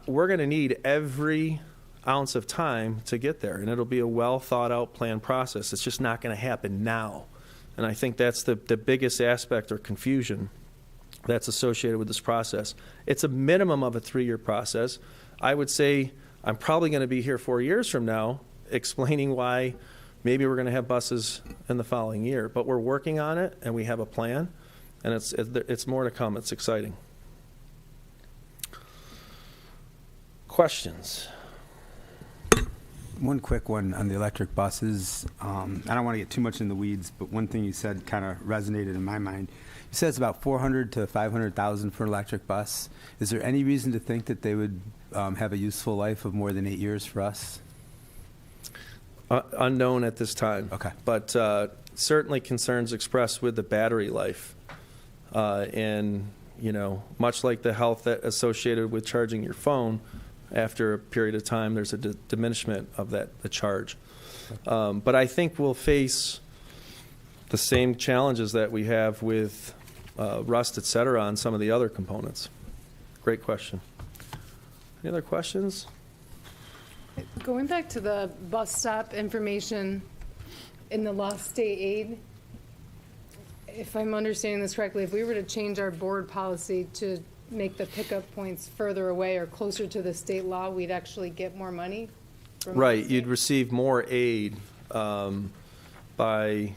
[SPEAKER 4] we're going to need every ounce of time to get there, and it'll be a well thought out planned process. It's just not going to happen now. And I think that's the biggest aspect or confusion that's associated with this process. It's a minimum of a 3-year process. I would say I'm probably going to be here 4 years from now explaining why maybe we're going to have buses in the following year. But we're working on it, and we have a plan, and it's more to come. It's exciting. Questions?
[SPEAKER 5] One quick one on the electric buses. I don't want to get too much in the weeds, but one thing you said kind of resonated in my mind. You said it's about $400,000 to $500,000 for an electric bus. Is there any reason to think that they would have a useful life of more than 8 years for us?
[SPEAKER 4] Unknown at this time.
[SPEAKER 5] Okay.
[SPEAKER 4] But certainly concerns expressed with the battery life. And, much like the health that associated with charging your phone, after a period of time, there's a diminishment of the charge. But I think we'll face the same challenges that we have with rust, et cetera, on some of the other components. Great question. Any other questions?
[SPEAKER 3] Going back to the bus stop information in the lost state aid, if I'm understanding this correctly, if we were to change our board policy to make the pickup points further away or closer to the state law, we'd actually get more money?
[SPEAKER 4] Right, you'd receive more aid by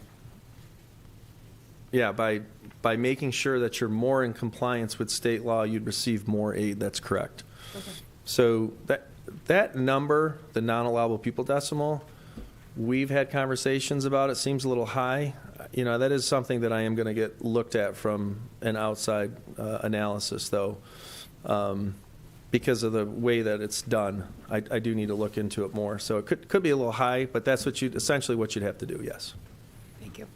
[SPEAKER 4] making sure that you're more in compliance with state law. You'd receive more aid. That's correct.
[SPEAKER 3] Okay.
[SPEAKER 4] So that number, the non-allowable pupil decimal, we've had conversations about. It seems a little high. That is something that I am going to get looked at from an outside analysis, though, because of the way that it's done. I do need to look into it more. So it could be a little high, but that's essentially what you'd have to do, yes.
[SPEAKER 3] Thank you.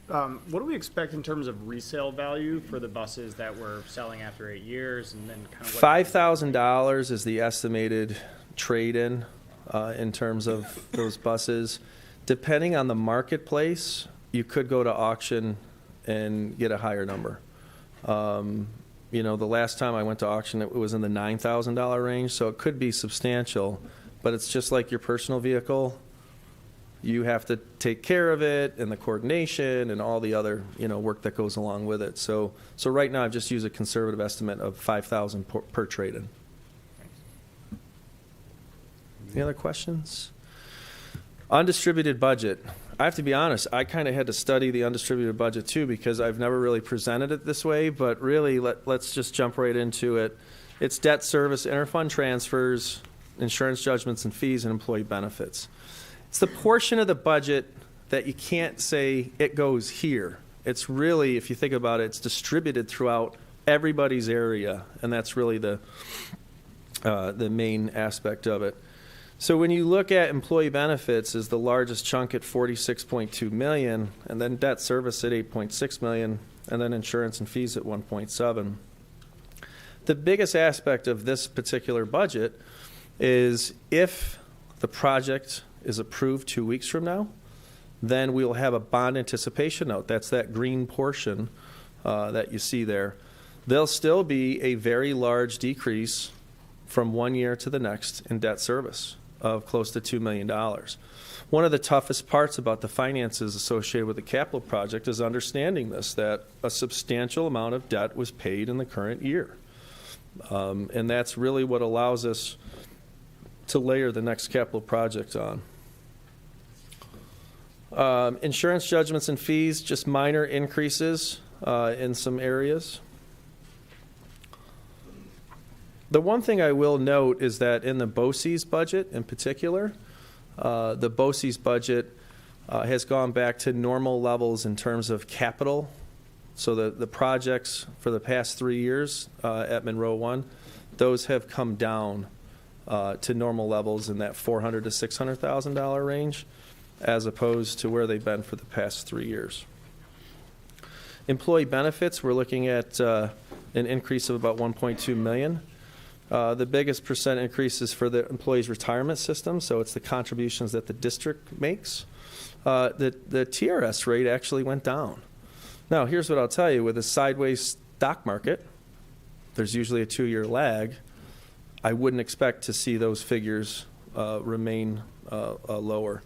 [SPEAKER 6] What do we expect in terms of resale value for the buses that we're selling after 8 years, and then kind of
[SPEAKER 4] $5,000 is the estimated trade-in in terms of those buses. Depending on the marketplace, you could go to auction and get a higher number. The last time I went to auction, it was in the $9,000 range, so it could be substantial. But it's just like your personal vehicle. You have to take care of it and the coordination and all the other work that goes along with it. So right now I've just used a conservative estimate of $5,000 per trade-in. Any other questions? Undistributed budget. I have to be honest, I kind of had to study the undistributed budget too because I've never really presented it this way, but really let's just jump right into it. It's debt service, interfund transfers, insurance judgments and fees, and employee benefits. It's the portion of the budget that you can't say it goes here. It's really, if you think about it, it's distributed throughout everybody's area, and that's really the main aspect of it. So when you look at employee benefits is the largest chunk at $46.2 million, and then debt service at $8.6 million, and then insurance and fees at $1.7. The biggest aspect of this particular budget is if the project is approved 2 weeks from now, then we'll have a bond anticipation note. That's that green portion that you see there. There'll still be a very large decrease from 1 year to the next in debt service of close to $2 million. One of the toughest parts about the finances associated with the capital project is understanding this, that a substantial amount of debt was paid in the current year. And that's really what allows us to layer the next capital project on. Insurance judgments and fees, just minor increases in some areas. The one thing I will note is that in the BOCES budget in particular, the BOCES budget has gone back to normal levels in terms of capital. So the projects for the past 3 years at Monroe 1, those have come down to normal levels in that $400,000 to $600,000 range, as opposed to where they've been for the past 3 years. Employee benefits, we're looking at an increase of about $1.2 million. The biggest percent increase is for the employees' retirement system, so it's the contributions that the district makes. The TRS rate actually went down. Now, here's what I'll tell you. With a sideways stock market, there's usually a 2-year lag. I wouldn't expect to see those figures remain lower.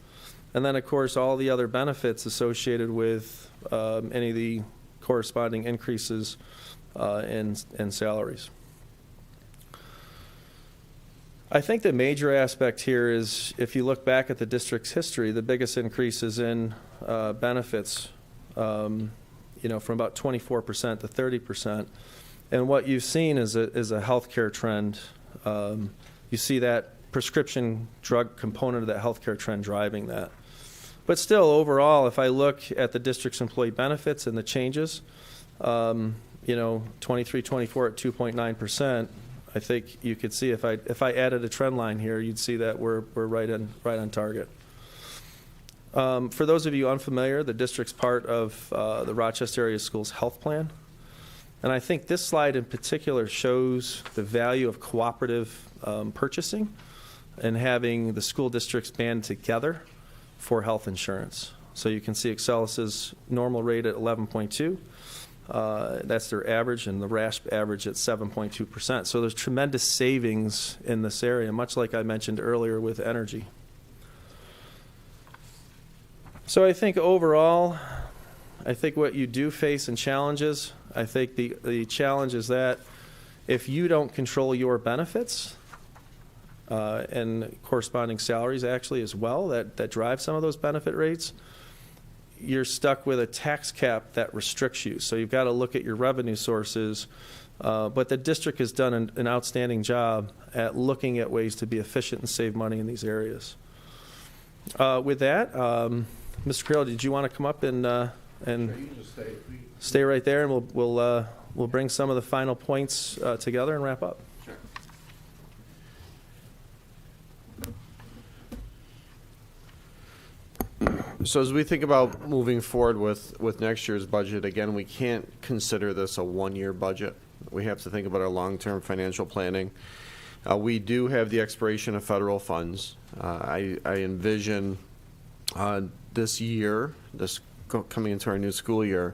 [SPEAKER 4] And then, of course, all the other benefits associated with any of the corresponding increases in salaries. I think the major aspect here is, if you look back at the district's history, the biggest increase is in benefits, from about 24% to 30%. And what you've seen is a healthcare trend. You see that prescription drug component of that healthcare trend driving that. But still, overall, if I look at the district's employee benefits and the changes, 23, 24 at 2.9%. I think you could see if I added a trend line here, you'd see that we're right on target. For those of you unfamiliar, the district's part of the Rochester Area Schools Health Plan. And I think this slide in particular shows the value of cooperative purchasing and having the school districts band together for health insurance. So you can see Excelis's normal rate at 11.2. That's their average, and the RASP average at 7.2%. So there's tremendous savings in this area, much like I mentioned earlier with energy. So I think overall, what you do face in challenges, I think the challenge is that if you don't control your benefits and corresponding salaries actually as well, that drive some of those benefit rates, you're stuck with a tax cap that restricts you. So you've got to look at your revenue sources. But the district has done an outstanding job at looking at ways to be efficient and save money in these areas. With that, Mr. Carroll, did you want to come up and stay right there, and we'll bring some of the final points together and wrap up.
[SPEAKER 1] Sure. So as we think about moving forward with next year's budget, again, we can't consider this a one-year budget. We have to think about our long-term financial planning. We do have the expiration of federal funds. I envision this year, coming into our new school year,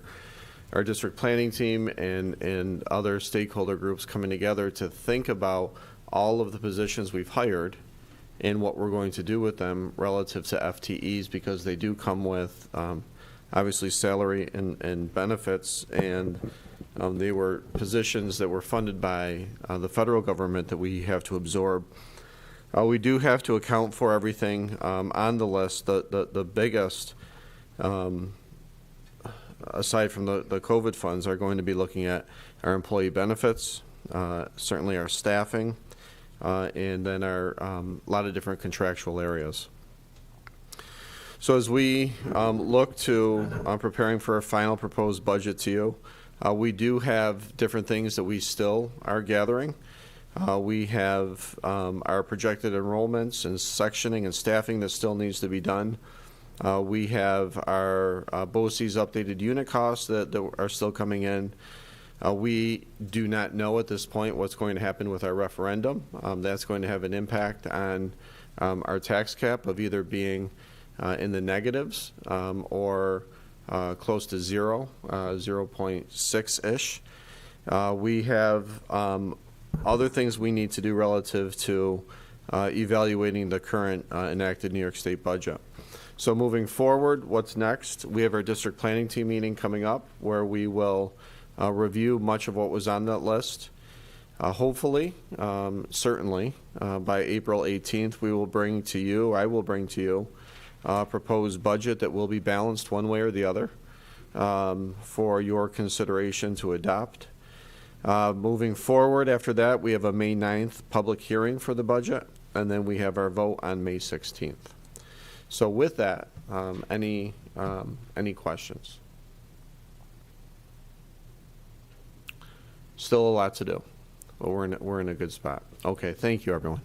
[SPEAKER 1] our district planning team and other stakeholder groups coming together to think about all of the positions we've hired and what we're going to do with them relative to FTEs, because they do come with obviously salary and benefits, and they were positions that were funded by the federal government that we have to absorb. We do have to account for everything on the list. The biggest, aside from the COVID funds, are going to be looking at our employee benefits, certainly our staffing, and then our lot of different contractual areas. So as we look to preparing for a final proposed budget to you, we do have different things that we still are gathering. We have our projected enrollments and sectioning and staffing that still needs to be done. We have our BOCES updated unit costs that are still coming in. We do not know at this point what's going to happen with our referendum. That's going to have an impact on our tax cap of either being in the negatives or close to zero, 0.6-ish. We have other things we need to do relative to evaluating the current enacted New York State budget. So moving forward, what's next? We have our district planning team meeting coming up where we will review much of what was on that list. Hopefully, certainly, by April 18th, I will bring to you a proposed budget that will be balanced one way or the other for your consideration to adopt. Moving forward after that, we have a May 9th public hearing for the budget, and then we have our vote on May 16th. So with that, any questions? Still a lot to do, but we're in a good spot. Okay, thank you, everyone.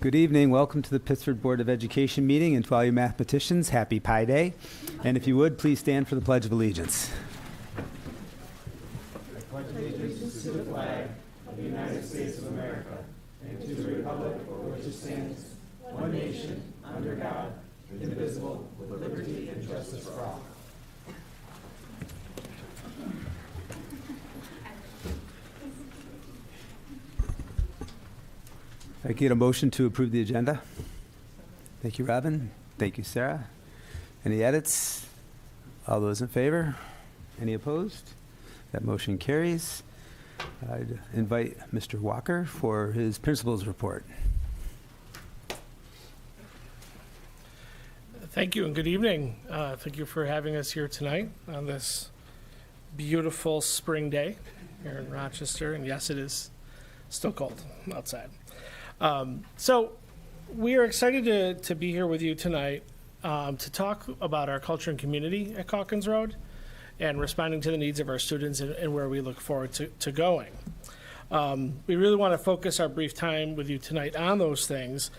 [SPEAKER 5] Good evening. Welcome to the Pittsford Board of Education meeting, and to all you mathematicians, happy Pi Day. And if you would, please stand for the Pledge of Allegiance. I pledge allegiance to the flag of the United States of America and to the republic for which it stands, one nation, under God, indivisible, with liberty and justice for all. If I get a motion to approve the agenda. Thank you, Robin. Thank you, Sarah. Any edits? All those in favor? Any opposed? That motion carries. I'd invite Mr. Walker for his principal's report.
[SPEAKER 7] Thank you and good evening. Thank you for having us here tonight on this beautiful spring day here in Rochester. And yes, it is still cold outside. So we are excited to be here with you tonight to talk about our culture and community at Calkins Road and responding to the needs of our students and where we look forward to going. We really want to focus our brief time with you tonight on those things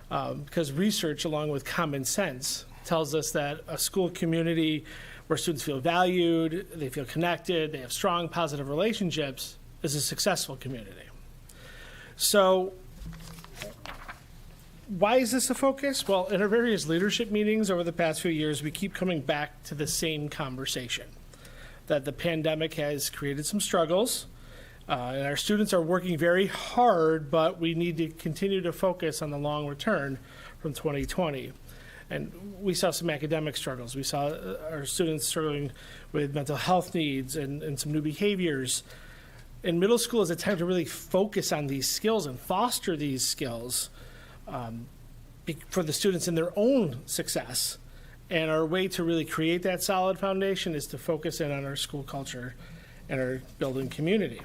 [SPEAKER 7] because research, along with common sense, tells us that a school community where students feel valued, they feel connected, they have strong positive relationships is a successful community. So why is this a focus? Well, in our various leadership meetings over the past few years, we keep coming back to the same conversation, that the pandemic has created some struggles, and our students are working very hard, but we need to continue to focus on the long return from 2020. And we saw some academic struggles. We saw our students struggling with mental health needs and some new behaviors. And middle school is a time to really focus on these skills and foster these skills for the students in their own success. And our way to really create that solid foundation is to focus in on our school culture and our building community.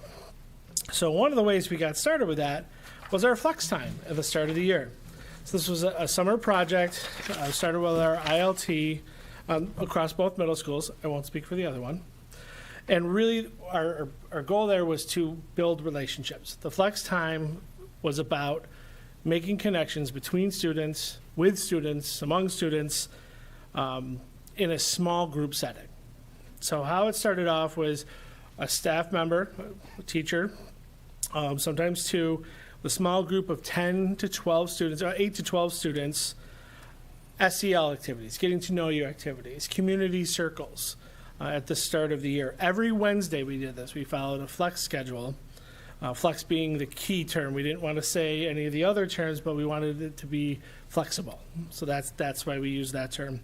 [SPEAKER 7] So one of the ways we got started with that was our flex time at the start of the year. So this was a summer project. Started with our ILT across both middle schools. I won't speak for the other one. And really, our goal there was to build relationships. The flex time was about making connections between students, with students, among students, in a small group setting. So how it started off was a staff member, a teacher, sometimes two, a small group of 10 to 12 students, or 8 to 12 students, SEL activities, getting to know you activities, community circles at the start of the year. Every Wednesday we did this. We followed a flex schedule, flex being the key term. We didn't want to say any of the other terms, but we wanted it to be flexible. So that's why we use that term.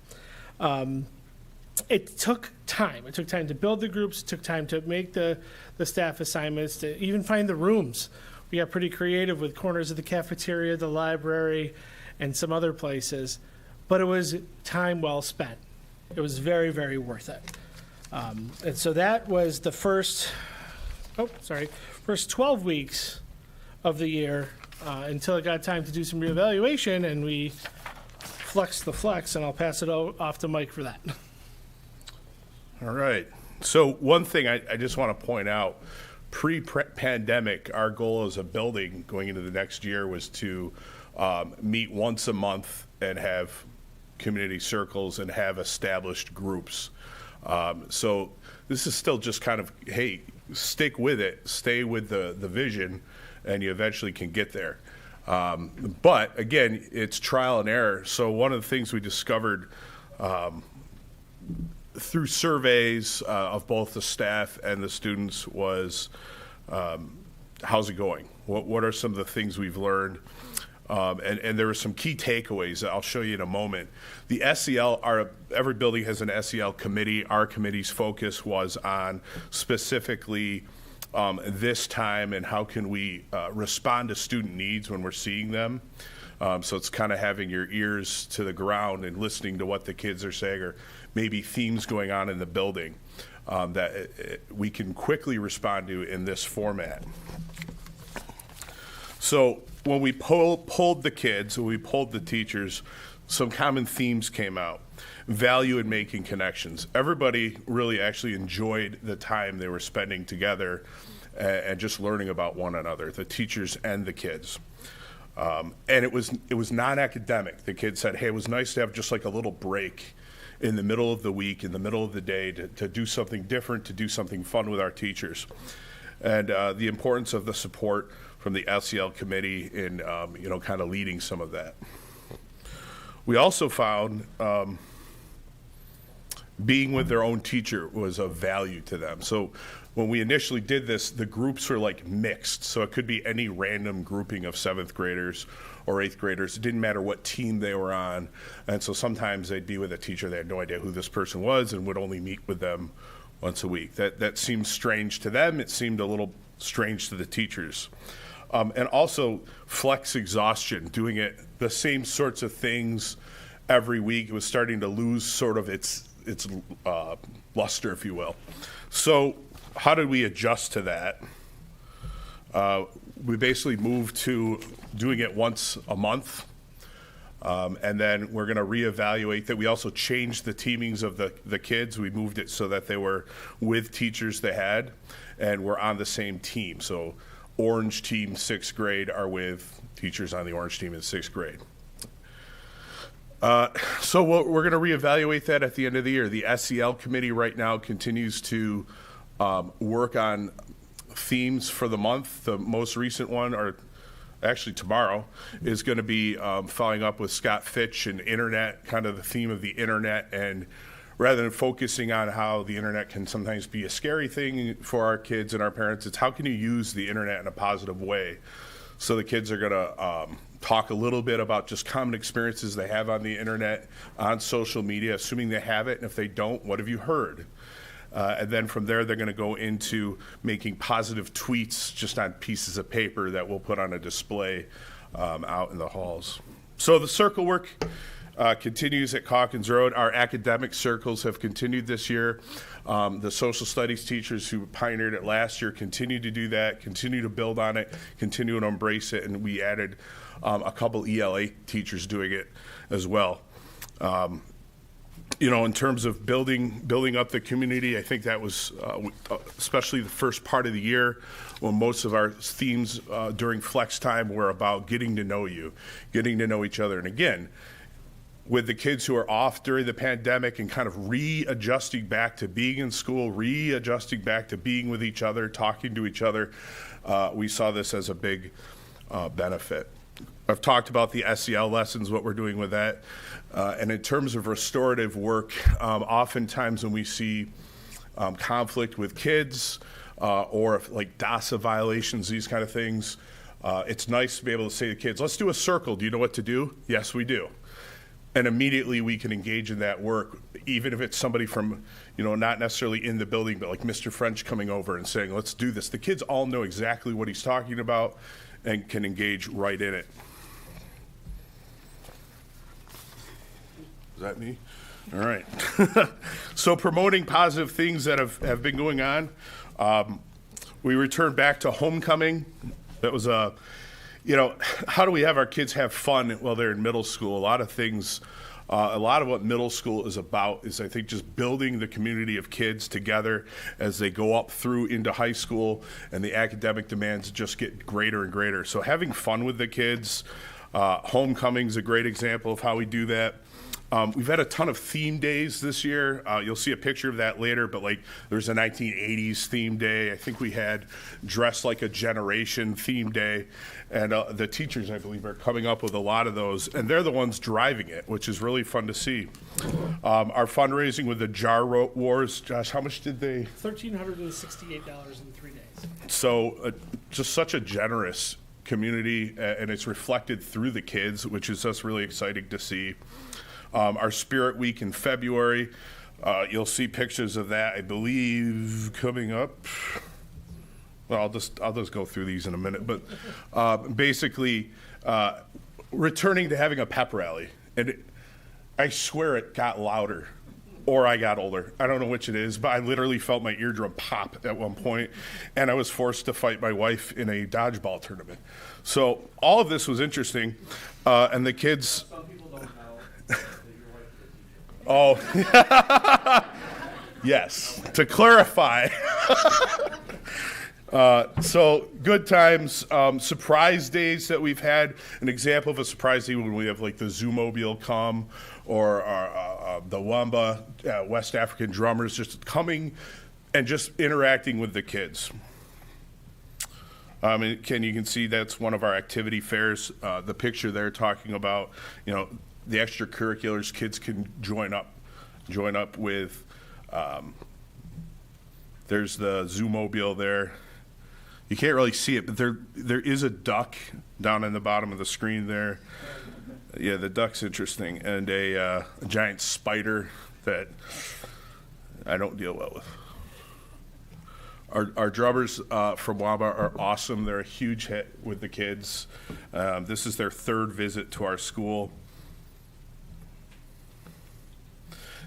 [SPEAKER 7] It took time. It took time to build the groups. It took time to make the staff assignments, to even find the rooms. We got pretty creative with corners of the cafeteria, the library, and some other places. But it was time well spent. It was very, very worth it. And so that was the first 12 weeks of the year until it got time to do some reevaluation, and we flexed the flex, and I'll pass it off to Mike for that.
[SPEAKER 8] All right. So one thing I just want to point out, pre-pandemic, our goal as a building going into the next year was to meet once a month and have community circles and have established groups. So this is still just kind of, hey, stick with it, stay with the vision, and you eventually can get there. But again, it's trial and error. So one of the things we discovered through surveys of both the staff and the students was, how's it going? What are some of the things we've learned? And there were some key takeaways that I'll show you in a moment. The SEL, every building has an SEL committee. Our committee's focus was on specifically this time and how can we respond to student needs when we're seeing them. So it's kind of having your ears to the ground and listening to what the kids are saying, or maybe themes going on in the building that we can quickly respond to in this format. So when we polled the kids, when we polled the teachers, some common themes came out. Value in making connections. Everybody really actually enjoyed the time they were spending together and just learning about one another, the teachers and the kids. And it was non-academic. The kids said, hey, it was nice to have just like a little break in the middle of the week, in the middle of the day, to do something different, to do something fun with our teachers. And the importance of the support from the SEL committee in, kind of leading some of that. We also found being with their own teacher was of value to them. So when we initially did this, the groups were like mixed. So it could be any random grouping of 7th graders or 8th graders. It didn't matter what team they were on. And so sometimes they'd be with a teacher, they had no idea who this person was and would only meet with them once a week. That seemed strange to them. It seemed a little strange to the teachers. And also flex exhaustion, doing it the same sorts of things every week. It was starting to lose sort of its luster, if you will. So how did we adjust to that? We basically moved to doing it once a month. And then we're going to reevaluate that. We also changed the teamings of the kids. We moved it so that they were with teachers they had and were on the same team. So Orange team 6th grade are with teachers on the Orange team in 6th grade. So we're going to reevaluate that at the end of the year. The SEL committee right now continues to work on themes for the month. The most recent one, or actually tomorrow, is going to be following up with Scott Fitch and internet, kind of the theme of the internet. And rather than focusing on how the internet can sometimes be a scary thing for our kids and our parents, it's how can you use the internet in a positive way. So the kids are going to talk a little bit about just common experiences they have on the internet, on social media, assuming they have it. And if they don't, what have you heard? And then from there, they're going to go into making positive tweets just on pieces of paper that we'll put on a display out in the halls. So the circle work continues at Calkins Road. Our academic circles have continued this year. The social studies teachers who pioneered it last year continue to do that, continue to build on it, continue to embrace it, and we added a couple ELA teachers doing it as well. In terms of building up the community, I think that was especially the first part of the year when most of our themes during flex time were about getting to know you, getting to know each other. And again, with the kids who are off during the pandemic and kind of readjusting back to being in school, readjusting back to being with each other, talking to each other, we saw this as a big benefit. I've talked about the SEL lessons, what we're doing with that. And in terms of restorative work, oftentimes when we see conflict with kids or like DASA violations, these kind of things, it's nice to be able to say to kids, let's do a circle. Do you know what to do? Yes, we do. And immediately we can engage in that work, even if it's somebody from, not necessarily in the building, but like Mr. French coming over and saying, let's do this. The kids all know exactly what he's talking about and can engage right in it. Is that me? All right. So promoting positive things that have been going on. We returned back to homecoming. That was how do we have our kids have fun while they're in middle school? A lot of what middle school is about is, I think, just building the community of kids together as they go up through into high school and the academic demands just get greater and greater. So having fun with the kids, homecoming's a great example of how we do that. We've had a ton of theme days this year. You'll see a picture of that later, but there's a 1980s theme day. I think we had Dress Like a Generation theme day. And the teachers, I believe, are coming up with a lot of those. And they're the ones driving it, which is really fun to see. Our fundraising with the Jar Wars, Josh, how much did they?
[SPEAKER 7] $1,368 in 3 days.
[SPEAKER 8] So just such a generous community, and it's reflected through the kids, which is just really exciting to see. Our Spirit Week in February, you'll see pictures of that, I believe, coming up. Well, I'll just go through these in a minute. But basically, returning to having a pep rally. And I swear it got louder, or I got older. I don't know which it is, but I literally felt my eardrum pop at one point, and I was forced to fight my wife in a dodgeball tournament. So all of this was interesting, and the kids...
[SPEAKER 9] Some people don't know that your wife is a teacher.
[SPEAKER 8] Oh, yes. To clarify, So good times, surprise days that we've had. An example of a surprise day when we have like the Zoomobile come, or the Wamba, West African drummers just coming and just interacting with the kids. And you can see that's one of our activity fairs. The picture there talking about, the extracurriculars kids can join up with. There's the Zoomobile there. You can't really see it, but there is a duck down in the bottom of the screen there. Yeah, the duck's interesting, and a giant spider that I don't deal well with. Our drummers from Wamba are awesome. They're a huge hit with the kids. This is their third visit to our school.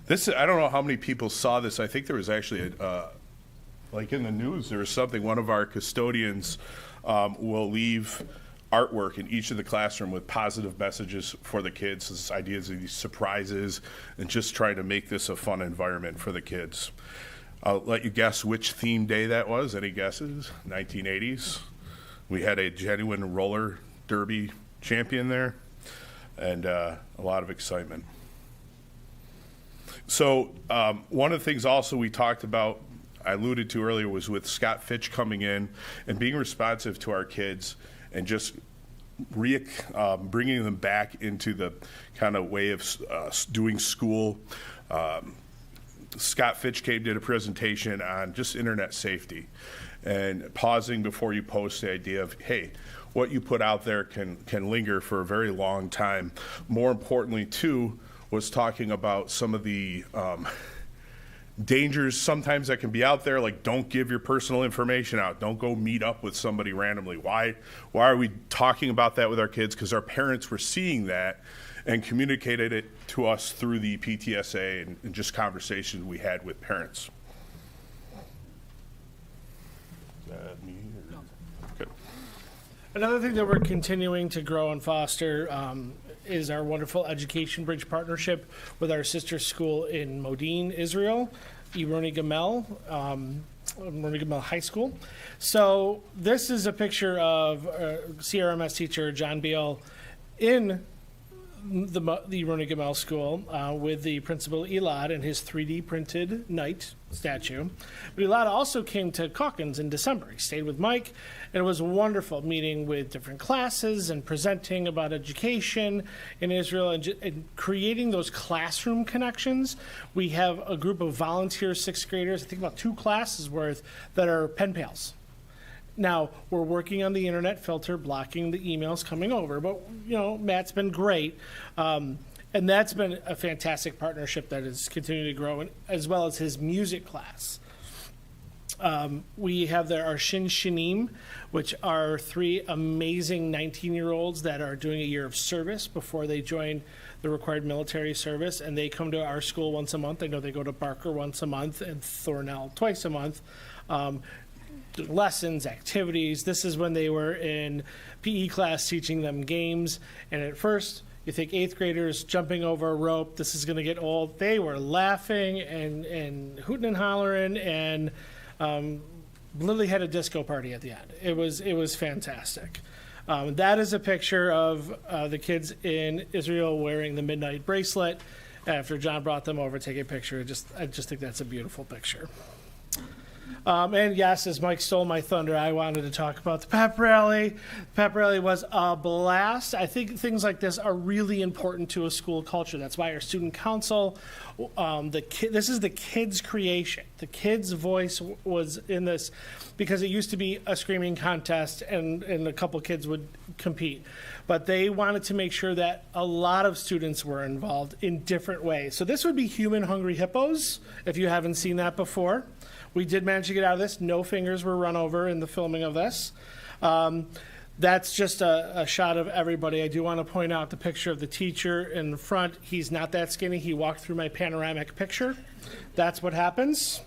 [SPEAKER 8] I don't know how many people saw this. I think there was actually like in the news, there was something, one of our custodians will leave artwork in each of the classroom with positive messages for the kids, this ideas of these surprises, and just trying to make this a fun environment for the kids. I'll let you guess which theme day that was. Any guesses? 1980s. We had a genuine roller derby champion there, and a lot of excitement. So one of the things also we talked about, I alluded to earlier, was with Scott Fitch coming in and being responsive to our kids and just bringing them back into the kind of way of doing school. Scott Fitch did a presentation on just internet safety and pausing before you post, the idea of, hey, what you put out there can linger for a very long time. More importantly, too, was talking about some of the dangers sometimes that can be out there, like don't give your personal information out. Don't go meet up with somebody randomly. Why are we talking about that with our kids? Because our parents were seeing that and communicated it to us through the PTSA and just conversations we had with parents. Is that me? Good.
[SPEAKER 7] Another thing that we're continuing to grow and foster is our wonderful Education Bridge partnership with our sister school in Modin, Israel, Ironi Gamel High School. So this is a picture of CRMS teacher John Beal in the Ironi Gamel school with the principal Elad and his 3D printed knight statue. But Elad also came to Calkins in December. He stayed with Mike, and it was wonderful meeting with different classes and presenting about education in Israel and creating those classroom connections. We have a group of volunteer sixth graders, I think about 2 classes worth, that are pen pals. Now, we're working on the internet filter, blocking the emails coming over, but, Matt's been great. And that's been a fantastic partnership that is continuing to grow, as well as his music class. We have our Shin Shinim, which are 3 amazing 19-year-olds that are doing a year of service before they join the required military service, and they come to our school once a month. I know they go to Barker once a month and Thornell twice a month. Lessons, activities. This is when they were in PE class teaching them games, and at first you think 8th graders jumping over a rope, this is going to get old. They were laughing and hooting and hollering, and literally had a disco party at the end. It was fantastic. That is a picture of the kids in Israel wearing the midnight bracelet after John brought them over to take a picture. I just think that's a beautiful picture. And yes, as Mike stole my thunder, I wanted to talk about the pep rally. Pep rally was a blast. I think things like this are really important to a school culture. That's why our student council, this is the kids' creation. The kids' voice was in this because it used to be a screaming contest and a couple kids would compete. But they wanted to make sure that a lot of students were involved in different ways. So this would be Human Hungry Hippos, if you haven't seen that before. We did manage to get out of this. No fingers were run over in the filming of this. That's just a shot of everybody. I do want to point out the picture of the teacher in the front. He's not that skinny. He walked through my panoramic picture. That's what happens.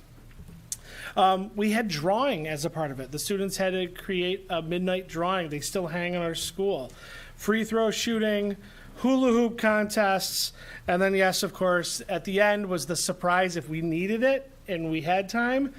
[SPEAKER 7] We had drawing as a part of it. The students had to create a midnight drawing. They still hang in our school. Free throw shooting, hula hoop contests, and then, yes, of course, at the end was the surprise, if we needed it and we had time,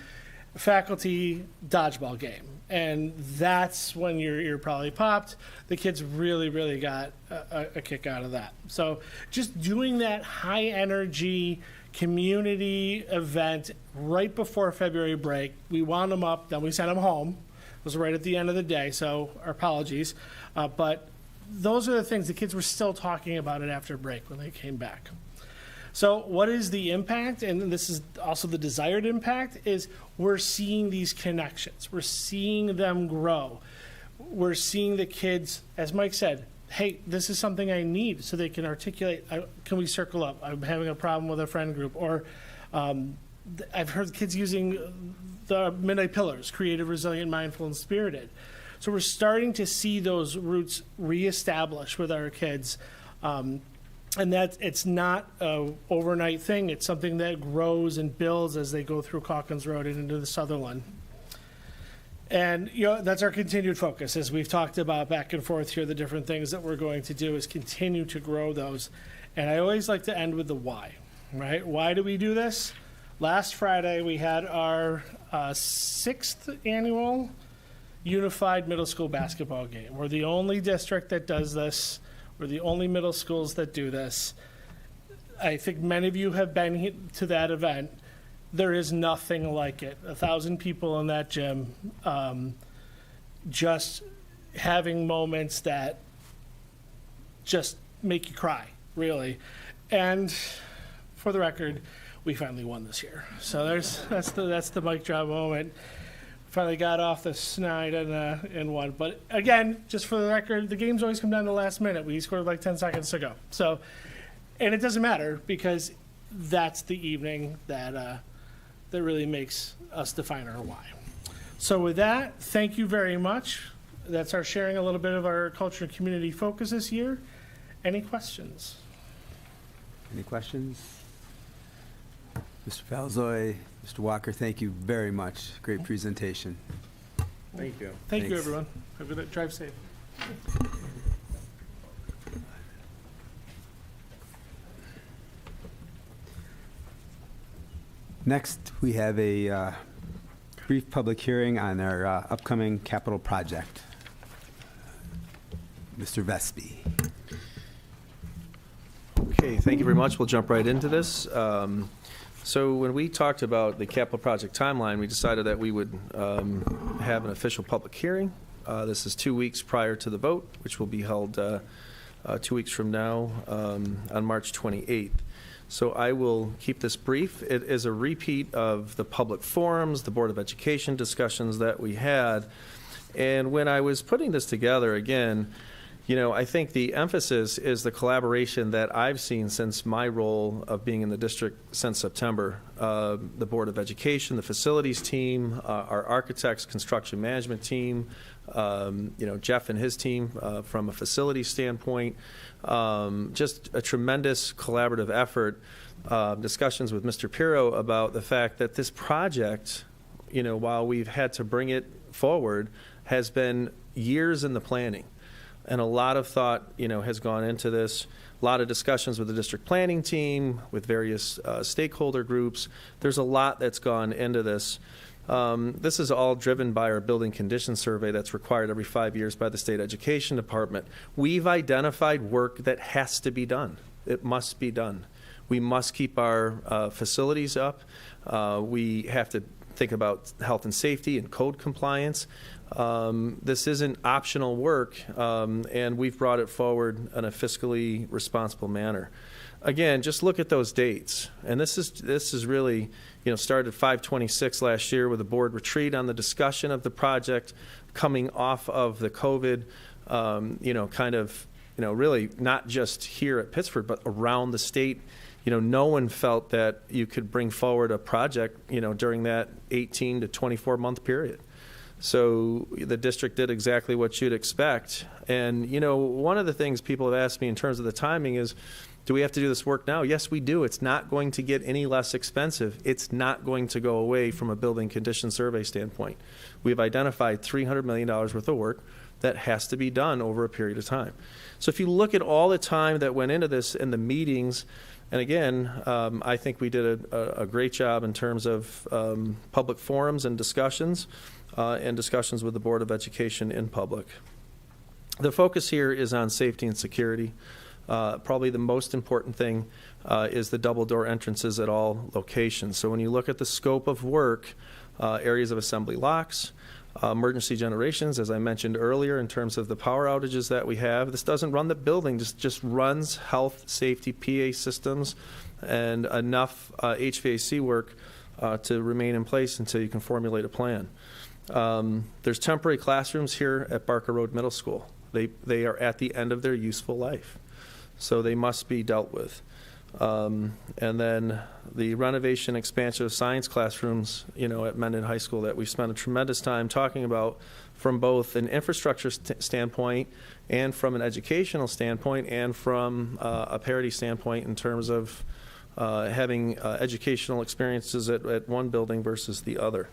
[SPEAKER 7] faculty dodgeball game. And that's when you're probably popped. The kids really got a kick out of that. So just doing that high energy community event right before February break, we wound them up, then we sent them home. It was right at the end of the day, so our apologies. But those are the things the kids were still talking about it after break when they came back. So what is the impact? And this is also the desired impact, is we're seeing these connections. We're seeing them grow. We're seeing the kids, as Mike said, hey, this is something I need, so they can articulate, can we circle up? I'm having a problem with a friend group. Or I've heard kids using the Midnight Pillars, creative, resilient, mindful, and spirited. So we're starting to see those roots reestablished with our kids. And that it's not an overnight thing. It's something that grows and builds as they go through Calkins Road and into the Sutherland. And that's our continued focus, as we've talked about back and forth here. The different things that we're going to do is continue to grow those. And I always like to end with the why, right? Why do we do this? Last Friday, we had our 6th annual Unified Middle School basketball game. We're the only district that does this. We're the only middle schools that do this. I think many of you have been to that event. There is nothing like it. 1,000 people in that gym, just having moments that just make you cry, really. And for the record, we finally won this year. So that's the mic drop moment. Finally got off the snide and won. But again, just for the record, the games always come down to the last minute. We scored like 10 seconds to go. So, and it doesn't matter, because that's the evening that really makes us define our why. So with that, thank you very much. That's our sharing a little bit of our culture and community focus this year. Any questions?
[SPEAKER 5] Any questions? Mr. Falzoy, Mr. Walker, thank you very much. Great presentation.
[SPEAKER 4] Thank you.
[SPEAKER 7] Thank you,
[SPEAKER 5] Thanks.
[SPEAKER 7] everyone. Have a good night. Drive safe.
[SPEAKER 5] Next, we have a brief public hearing on our upcoming capital project. Mr. Vespi.
[SPEAKER 4] Okay, thank you very much. We'll jump right into this. So when we talked about the capital project timeline, we decided that we would have an official public hearing. This is 2 weeks prior to the vote, which will be held 2 weeks from now on March 28th. So I will keep this brief. It is a repeat of the public forums, the Board of Education discussions that we had. And when I was putting this together, again, I think the emphasis is the collaboration that I've seen since my role of being in the district since September. The Board of Education, the facilities team, our architects, construction management team, Jeff and his team from a facility standpoint, just a tremendous collaborative effort. Discussions with Mr. Pirro about the fact that this project, while we've had to bring it forward, has been years in the planning. And a lot of thought, has gone into this. A lot of discussions with the district planning team, with various stakeholder groups. There's a lot that's gone into this. This is all driven by our building condition survey that's required every 5 years by the state education department. We've identified work that has to be done. It must be done. We must keep our facilities up. We have to think about health and safety and code compliance. This isn't optional work, and we've brought it forward in a fiscally responsible manner. Again, just look at those dates. And this is really, started 5/26 last year with a board retreat on the discussion of the project coming off of the COVID, really not just here at Pittsford, but around the state. No one felt that you could bring forward a project, during that 18 to 24 month period. So the district did exactly what you'd expect. And, one of the things people have asked me in terms of the timing is, do we have to do this work now? Yes, we do. It's not going to get any less expensive. It's not going to go away from a building condition survey standpoint. We've identified $300 million worth of work that has to be done over a period of time. So if you look at all the time that went into this and the meetings, and again, I think we did a great job in terms of public forums and discussions. and discussions with the Board of Education in public. The focus here is on safety and security. Probably the most important thing is the double door entrances at all locations. So when you look at the scope of work, areas of assembly locks, emergency generations, as I mentioned earlier, in terms of the power outages that we have, this doesn't run the building, just runs health, safety, PA systems, and enough HVAC work to remain in place until you can formulate a plan. There's temporary classrooms here at Barker Road Middle School. They are at the end of their useful life, so they must be dealt with. And then the renovation expansion of science classrooms, at Mendon High School that we've spent a tremendous time talking about from both an infrastructure standpoint and from an educational standpoint and from a parity standpoint in terms of having educational experiences at one building versus the other.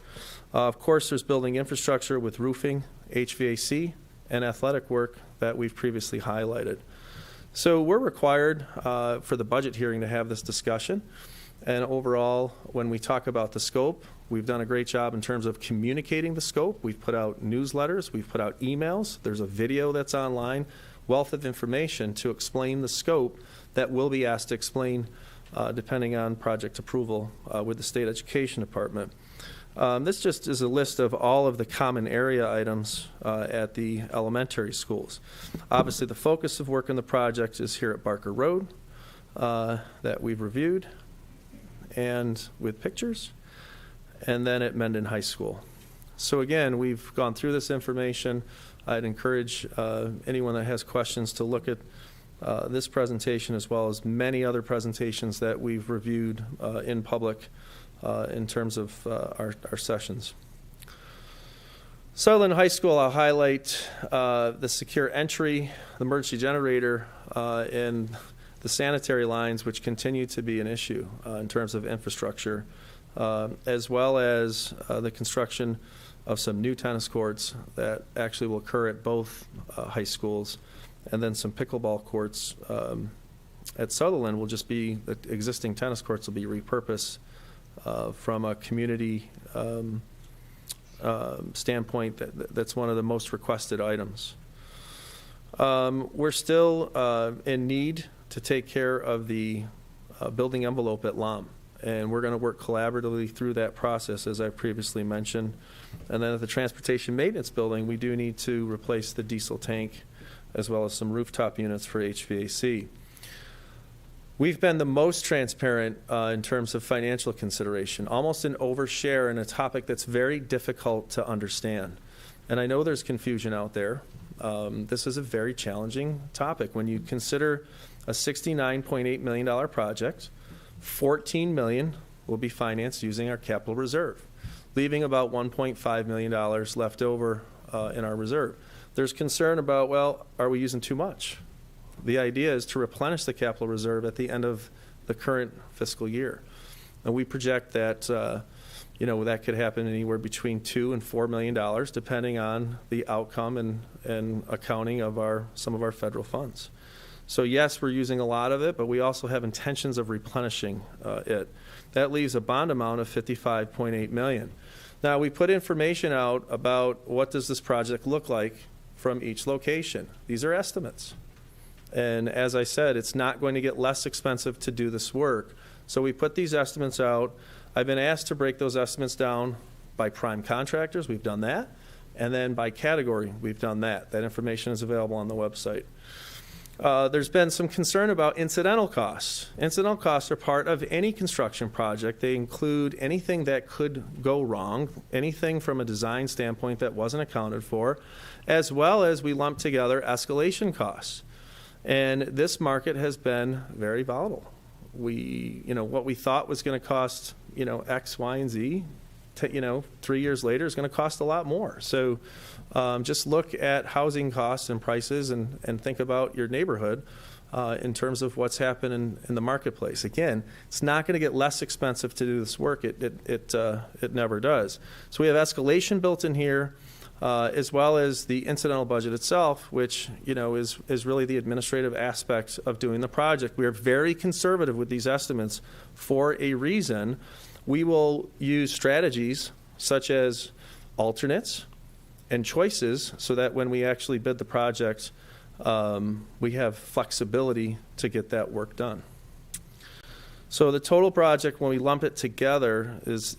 [SPEAKER 4] Of course, there's building infrastructure with roofing, HVAC, and athletic work that we've previously highlighted. So we're required for the budget hearing to have this discussion. And overall, when we talk about the scope, we've done a great job in terms of communicating the scope. We've put out newsletters, we've put out emails, there's a video that's online, wealth of information to explain the scope that we'll be asked to explain depending on project approval with the State Education Department. This just is a list of all of the common area items at the elementary schools. Obviously, the focus of work in the project is here at Barker Road that we've reviewed, and with pictures, and then at Mendon High School. So again, we've gone through this information. I'd encourage anyone that has questions to look at this presentation as well as many other presentations that we've reviewed in public in terms of our sessions. Sutherland High School, I'll highlight the secure entry, the emergency generator, and the sanitary lines, which continue to be an issue in terms of infrastructure, as well as the construction of some new tennis courts that actually will occur at both high schools, and then some pickleball courts at Sutherland will just be, the existing tennis courts will be repurposed from a community standpoint. That's one of the most requested items. We're still in need to take care of the building envelope at LOM, and we're going to work collaboratively through that process, as I previously mentioned. And then at the Transportation Maintenance Building, we do need to replace the diesel tank as well as some rooftop units for HVAC. We've been the most transparent in terms of financial consideration, almost an overshare in a topic that's very difficult to understand. And I know there's confusion out there. This is a very challenging topic. When you consider a $69.8 million project, $14 million will be financed using our capital reserve, leaving about $1.5 million left over in our reserve. There's concern about, well, are we using too much? The idea is to replenish the capital reserve at the end of the current fiscal year. And we project that, that could happen anywhere between $2 and $4 million, depending on the outcome and accounting of some of our federal funds. So yes, we're using a lot of it, but we also have intentions of replenishing it. That leaves a bond amount of $55.8 million. Now, we put information out about what does this project look like from each location. These are estimates. And as I said, it's not going to get less expensive to do this work. So we put these estimates out. I've been asked to break those estimates down by prime contractors. We've done that. And then by category, we've done that. That information is available on the website. There's been some concern about incidental costs. Incidental costs are part of any construction project. They include anything that could go wrong, anything from a design standpoint that wasn't accounted for, as well as we lump together escalation costs. And this market has been very volatile. What we thought was going to cost, X, Y, and Z, 3 years later is going to cost a lot more. So just look at housing costs and prices and think about your neighborhood in terms of what's happened in the marketplace. Again, it's not going to get less expensive to do this work. It never does. So we have escalation built in here, as well as the incidental budget itself, which is really the administrative aspect of doing the project. We are very conservative with these estimates for a reason. We will use strategies such as alternates and choices so that when we actually bid the project, we have flexibility to get that work done. So the total project, when we lump it together, is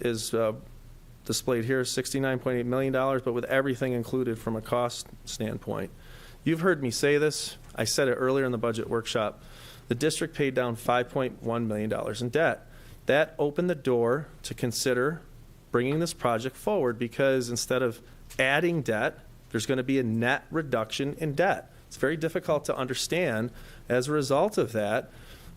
[SPEAKER 4] displayed here, $69.8 million, but with everything included from a cost standpoint. You've heard me say this. I said it earlier in the budget workshop. The district paid down $5.1 million in debt. That opened the door to consider bringing this project forward, because instead of adding debt, there's going to be a net reduction in debt. It's very difficult to understand. As a result of that,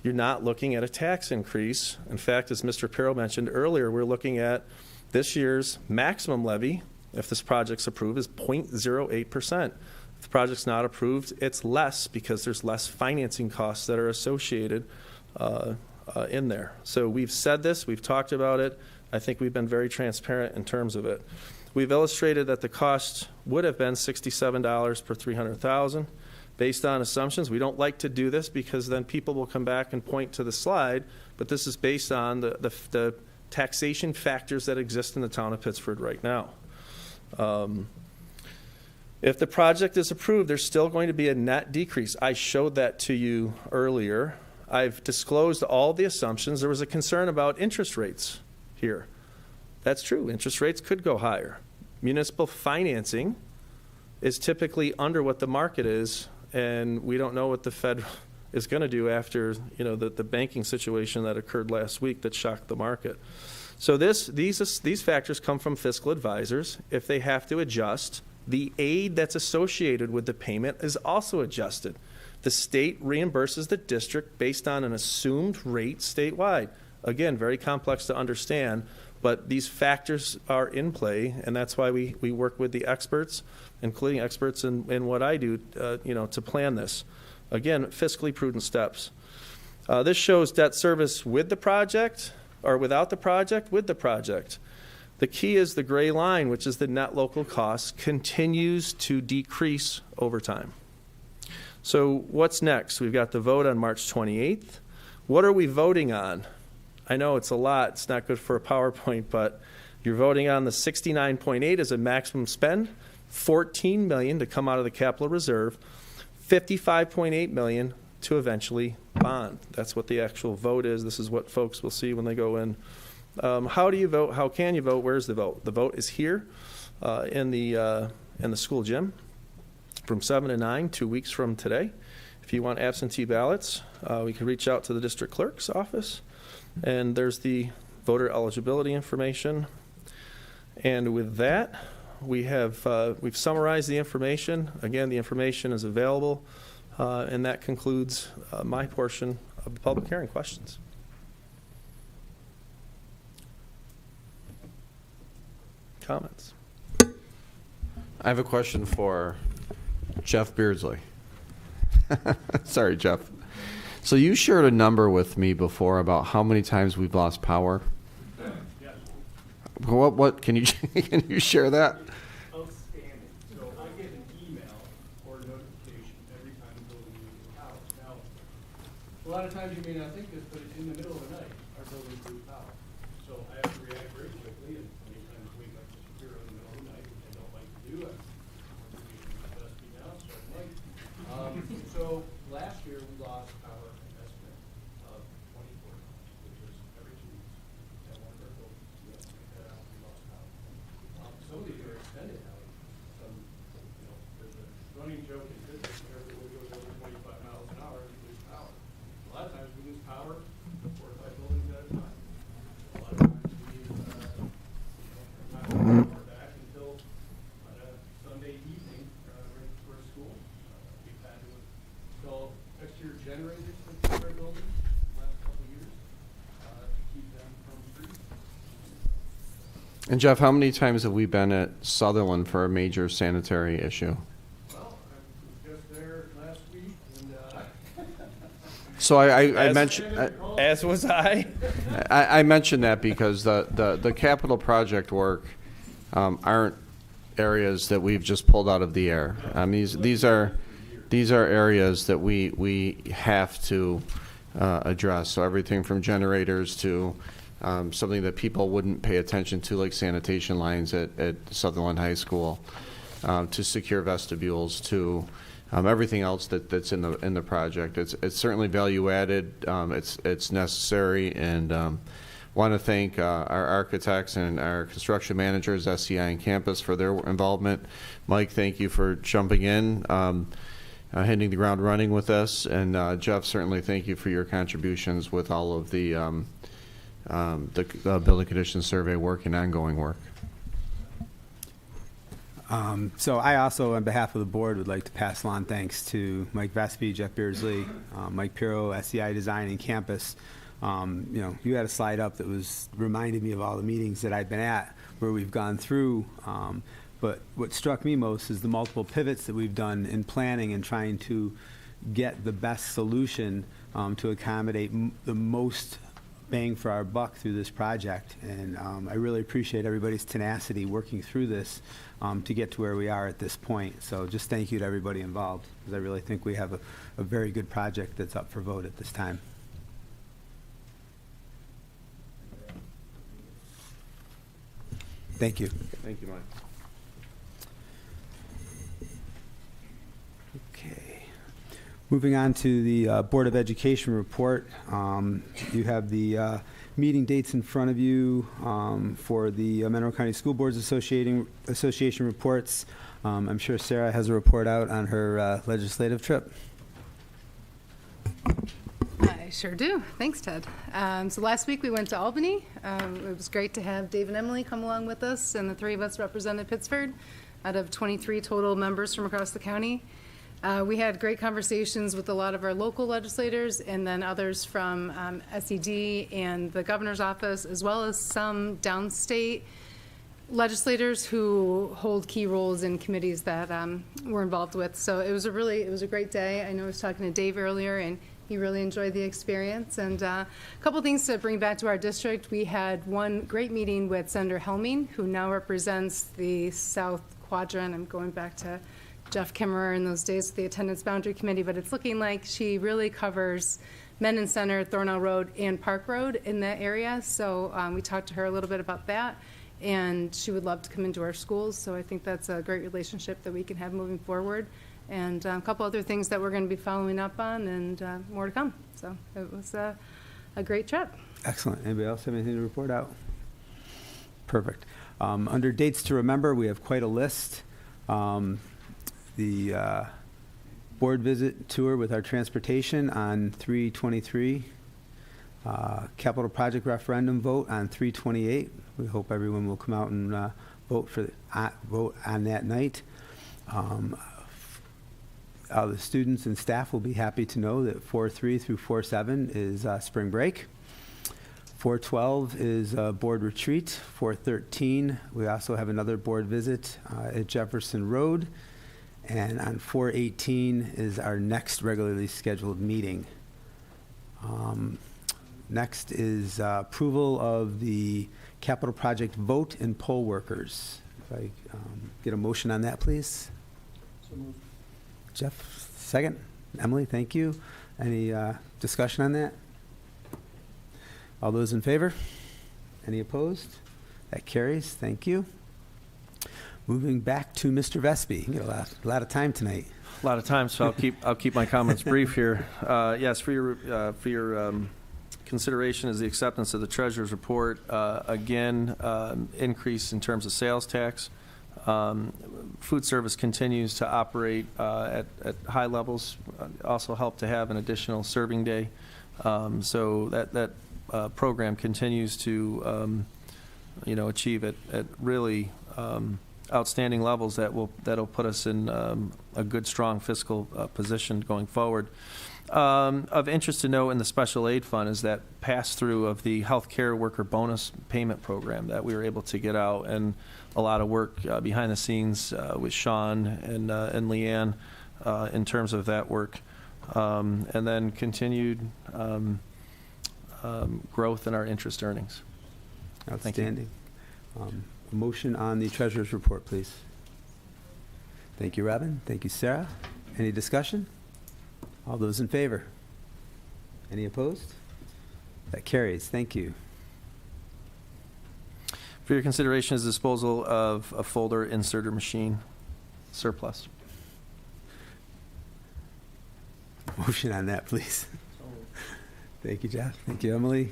[SPEAKER 4] you're not looking at a tax increase. In fact, as Mr. Pirro mentioned earlier, we're looking at this year's maximum levy, if this project's approved, is 0.08%. If the project's not approved, it's less, because there's less financing costs that are associated in there. So we've said this, we've talked about it. I think we've been very transparent in terms of it. We've illustrated that the cost would have been $67 per 300,000 based on assumptions. We don't like to do this because then people will come back and point to the slide, but this is based on the taxation factors that exist in the town of Pittsford right now. If the project is approved, there's still going to be a net decrease. I showed that to you earlier. I've disclosed all the assumptions. There was a concern about interest rates here. That's true. Interest rates could go higher. Municipal financing is typically under what the market is, and we don't know what the Fed is going to do after, the banking situation that occurred last week that shocked the market. So these factors come from fiscal advisors. If they have to adjust, the aid that's associated with the payment is also adjusted. The state reimburses the district based on an assumed rate statewide. Again, very complex to understand, but these factors are in play, and that's why we work with the experts, including experts in what I do, to plan this. Again, fiscally prudent steps. This shows debt service with the project, or without the project, with the project. The key is the gray line, which is the net local cost, continues to decrease over time. So what's next? We've got the vote on March 28th. What are we voting on? I know it's a lot. It's not good for a PowerPoint, but you're voting on the 69.8 as a maximum spend, 14 million to come out of the capital reserve, 55.8 million to eventually bond. That's what the actual vote is. This is what folks will see when they go in. How do you vote? How can you vote? Where's the vote? The vote is here in the school gym from 7 to 9, 2 weeks from today. If you want absentee ballots, we can reach out to the district clerk's office. And there's the voter eligibility information. And with that, we've summarized the information. Again, the information is available. And that concludes my portion of the public hearing. Questions? Comments?
[SPEAKER 1] I have a question for Jeff Beardsley. Sorry, Jeff. So you shared a number with me before about how many times we've lost power.
[SPEAKER 9] Yes.
[SPEAKER 1] What can you can you share that?
[SPEAKER 9] Outstanding. So I get an email or notification every time the building loses power. Now, a lot of times you may not think this, but in the middle of the night, our buildings lose power. So I have to react very quickly, and many times wake up Mr. Pirro in the middle of the night, which I don't like to do. I'm dusty now, so I'm late. So last year we lost power investment of 24 times, which was every 2 weeks. At one of our buildings, we had to take that out, we lost power. Some of these are extended out. Some, there's a running joke in business, whenever it goes over 25 miles an hour, we lose power. A lot of times we lose power 4 or 5 buildings at a time. A lot of times we need, not power back until on a Sunday evening, right before school. We've had to install exterior generators in our building the last couple of years to keep them from freezing.
[SPEAKER 1] And Jeff, how many times have we been at Sutherland for a major sanitary issue?
[SPEAKER 9] Well, I was just there last week, and
[SPEAKER 1] So I mentioned
[SPEAKER 4] As was I.
[SPEAKER 1] I mentioned that because the capital project work aren't areas that we've just pulled out of the air. These are areas that we have to address. So everything from generators to something that people wouldn't pay attention to, like sanitation lines at Sutherland High School, to secure vestibules, to everything else that's in the project. It's certainly value added. It's necessary, and want to thank our architects and our construction managers, SCI and campus, for their involvement. Mike, thank you for jumping in, hitting the ground running with us, and Jeff, certainly thank you for your contributions with all of the building conditions survey work and ongoing work.
[SPEAKER 5] So I also, on behalf of the board, would like to pass along thanks to Mike Vespi, Jeff Beardsley, Mike Pirro, SCI Design and Campus. You had a slide up that was reminding me of all the meetings that I've been at where we've gone through. But what struck me most is the multiple pivots that we've done in planning and trying to get the best solution to accommodate the most bang for our buck through this project. And I really appreciate everybody's tenacity working through this to get to where we are at this point. So just thank you to everybody involved, because I really think we have a very good project that's up for vote at this time. Thank you.
[SPEAKER 1] Thank you, Mike.
[SPEAKER 5] Okay. Moving on to the Board of Education report. You have the meeting dates in front of you for the Monroe County School Boards Association reports. I'm sure Sarah has a report out on her legislative trip.
[SPEAKER 3] I sure do. Thanks, Ted. So last week we went to Albany. It was great to have Dave and Emily come along with us, and the three of us represented Pittsford out of 23 total members from across the county. We had great conversations with a lot of our local legislators and then others from SED and the governor's office, as well as some downstate legislators who hold key roles in committees that we're involved with. So it was a great day. I know I was talking to Dave earlier, and he really enjoyed the experience. And a couple things to bring back to our district. We had one great meeting with Senator Helming, who now represents the South Quadrant. I'm going back to Jeff Kimmerer in those days with the Attendance Boundary Committee, but it's looking like she really covers Mendon Center, Thornell Road, and Park Road in that area. So we talked to her a little bit about that, and she would love to come into our schools. So I think that's a great relationship that we can have moving forward. And a couple other things that we're going to be following up on, and more to come. So it was a great trip.
[SPEAKER 5] Excellent. Anybody else have anything to report out? Perfect. Under dates to remember, we have quite a list. The board visit tour with our transportation on 3/23. Capital project referendum vote on 3/28. We hope everyone will come out and vote on that night. The students and staff will be happy to know that 4/3 through 4/7 is spring break. 4/12 is a board retreat. 4/13, we also have another board visit at Jefferson Road. And on 4/18 is our next regularly scheduled meeting. Next is approval of the capital project vote and poll workers. If I get a motion on that, please.
[SPEAKER 9] So moved.
[SPEAKER 5] Jeff, second. Emily, thank you. Any discussion on that? All those in favor? Any opposed? That carries. Thank you. Moving back to Mr. Vespi. You got a lot of time tonight.
[SPEAKER 4] A lot of time, so I'll keep my comments brief here. Yes, for your consideration is the acceptance of the treasurer's report. Again, increase in terms of sales tax. Food service continues to operate at high levels. Also help to have an additional serving day. So that program continues to achieve at really outstanding levels that'll put us in a good, strong fiscal position going forward. Of interest to note in the special aid fund is that pass-through of the health care worker bonus payment program that we were able to get out, and a lot of work behind the scenes with Sean and Leanne in terms of that work. And then continued growth in our interest earnings.
[SPEAKER 5] Outstanding. A motion on the treasurer's report, please. Thank you, Robin. Thank you, Sarah. Any discussion? All those in favor? Any opposed? That carries. Thank you.
[SPEAKER 4] For your consideration is disposal of a folder inserter machine surplus.
[SPEAKER 5] Motion on that, please. Thank you, Jeff. Thank you, Emily.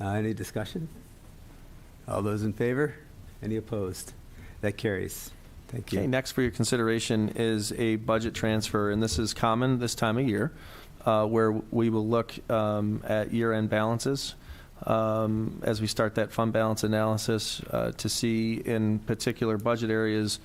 [SPEAKER 5] Any discussion? All those in favor? Any opposed? That carries. Thank you.
[SPEAKER 4] Okay, next for your consideration is a budget transfer, and this is common this time of year, where we will look at year-end balances as we start that fund balance analysis to see in particular budget areas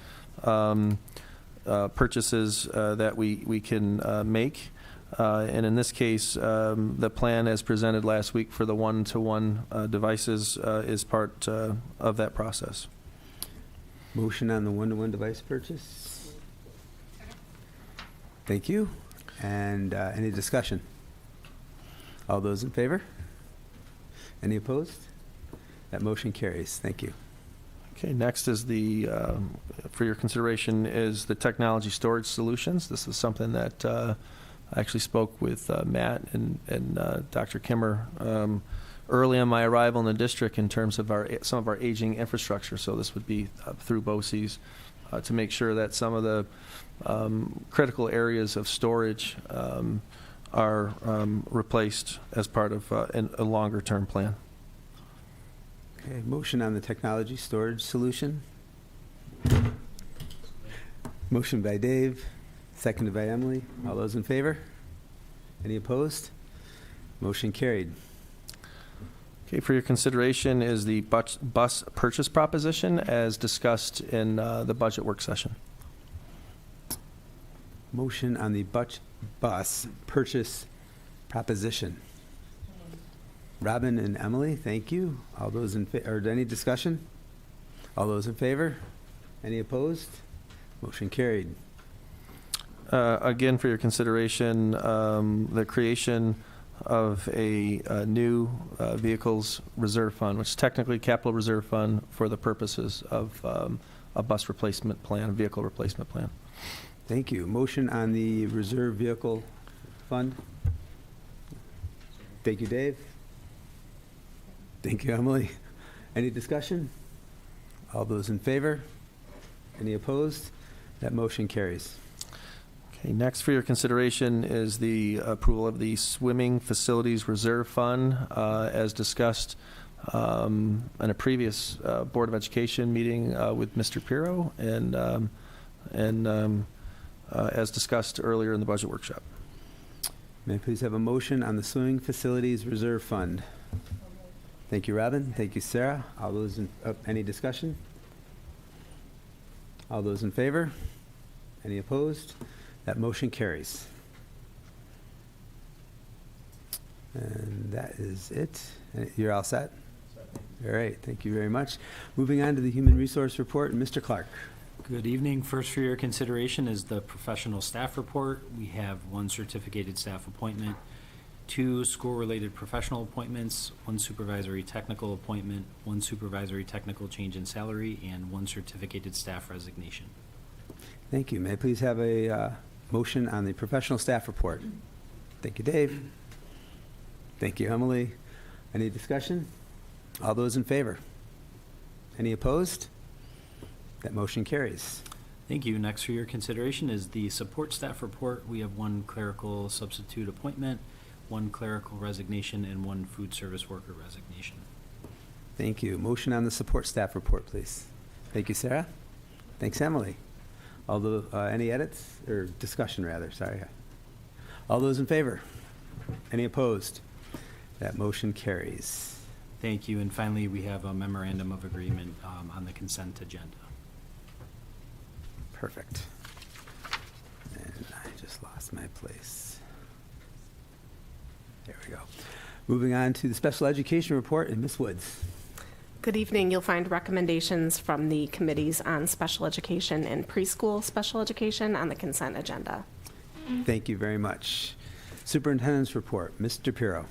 [SPEAKER 4] purchases that we can make. And in this case, the plan as presented last week for the one-to-one devices is part of that process.
[SPEAKER 5] Motion on the one-to-one device purchase. Thank you. And any discussion? All those in favor? Any opposed? That motion carries. Thank you.
[SPEAKER 4] Okay, next is the, for your consideration, is the technology storage solutions. This is something that I actually spoke with Matt and Dr. Kimmer early on my arrival in the district in terms of some of our aging infrastructure. So this would be through BOCES to make sure that some of the critical areas of storage are replaced as part of a longer-term plan.
[SPEAKER 5] Okay, motion on the technology storage solution. Motion by Dave, seconded by Emily. All those in favor? Any opposed? Motion carried.
[SPEAKER 4] Okay, for your consideration is the bus purchase proposition as discussed in the budget work session.
[SPEAKER 5] Motion on the bus purchase proposition. Robin and Emily, thank you. All those in favor, or any discussion? All those in favor? Any opposed? Motion carried.
[SPEAKER 4] Again, for your consideration, the creation of a new vehicles reserve fund, which is technically capital reserve fund for the purposes of a bus replacement plan, a vehicle replacement plan.
[SPEAKER 5] Thank you. Motion on the reserve vehicle fund. Thank you, Dave. Thank you, Emily. Any discussion? All those in favor? Any opposed? That motion carries.
[SPEAKER 4] Okay, next for your consideration is the approval of the Swimming Facilities Reserve Fund as discussed in a previous Board of Education meeting with Mr. Pirro and as discussed earlier in the budget workshop.
[SPEAKER 5] May I please have a motion on the Swimming Facilities Reserve Fund? Thank you, Robin. Thank you, Sarah. All those in, any discussion? All those in favor? Any opposed? That motion carries. And that is it. You're all set? All right, thank you very much. Moving on to the Human Resource Report, and Mr. Clark.
[SPEAKER 10] Good evening. First for your consideration is the professional staff report. We have 1 certificated staff appointment, 2 school-related professional appointments, 1 supervisory technical appointment, 1 supervisory technical change in salary, and 1 certificated staff resignation.
[SPEAKER 5] Thank you. May I please have a motion on the professional staff report? Thank you, Dave. Thank you, Emily. Any discussion? All those in favor? Any opposed? That motion carries.
[SPEAKER 10] Thank you. Next for your consideration is the support staff report. We have 1 clerical substitute appointment, 1 clerical resignation, and 1 food service worker resignation.
[SPEAKER 5] Thank you. Motion on the support staff report, please. Thank you, Sarah. Thanks, Emily. Although, any edits or discussion rather, sorry. All those in favor? Any opposed? That motion carries.
[SPEAKER 10] Thank you. And finally, we have a memorandum of agreement on the consent agenda.
[SPEAKER 5] Perfect. And I just lost my place. There we go. Moving on to the special education report, and Ms. Woods.
[SPEAKER 11] Good evening. You'll find recommendations from the committees on special education and preschool special education on the consent agenda.
[SPEAKER 5] Thank you very much. Superintendent's report, Mr. Pirro.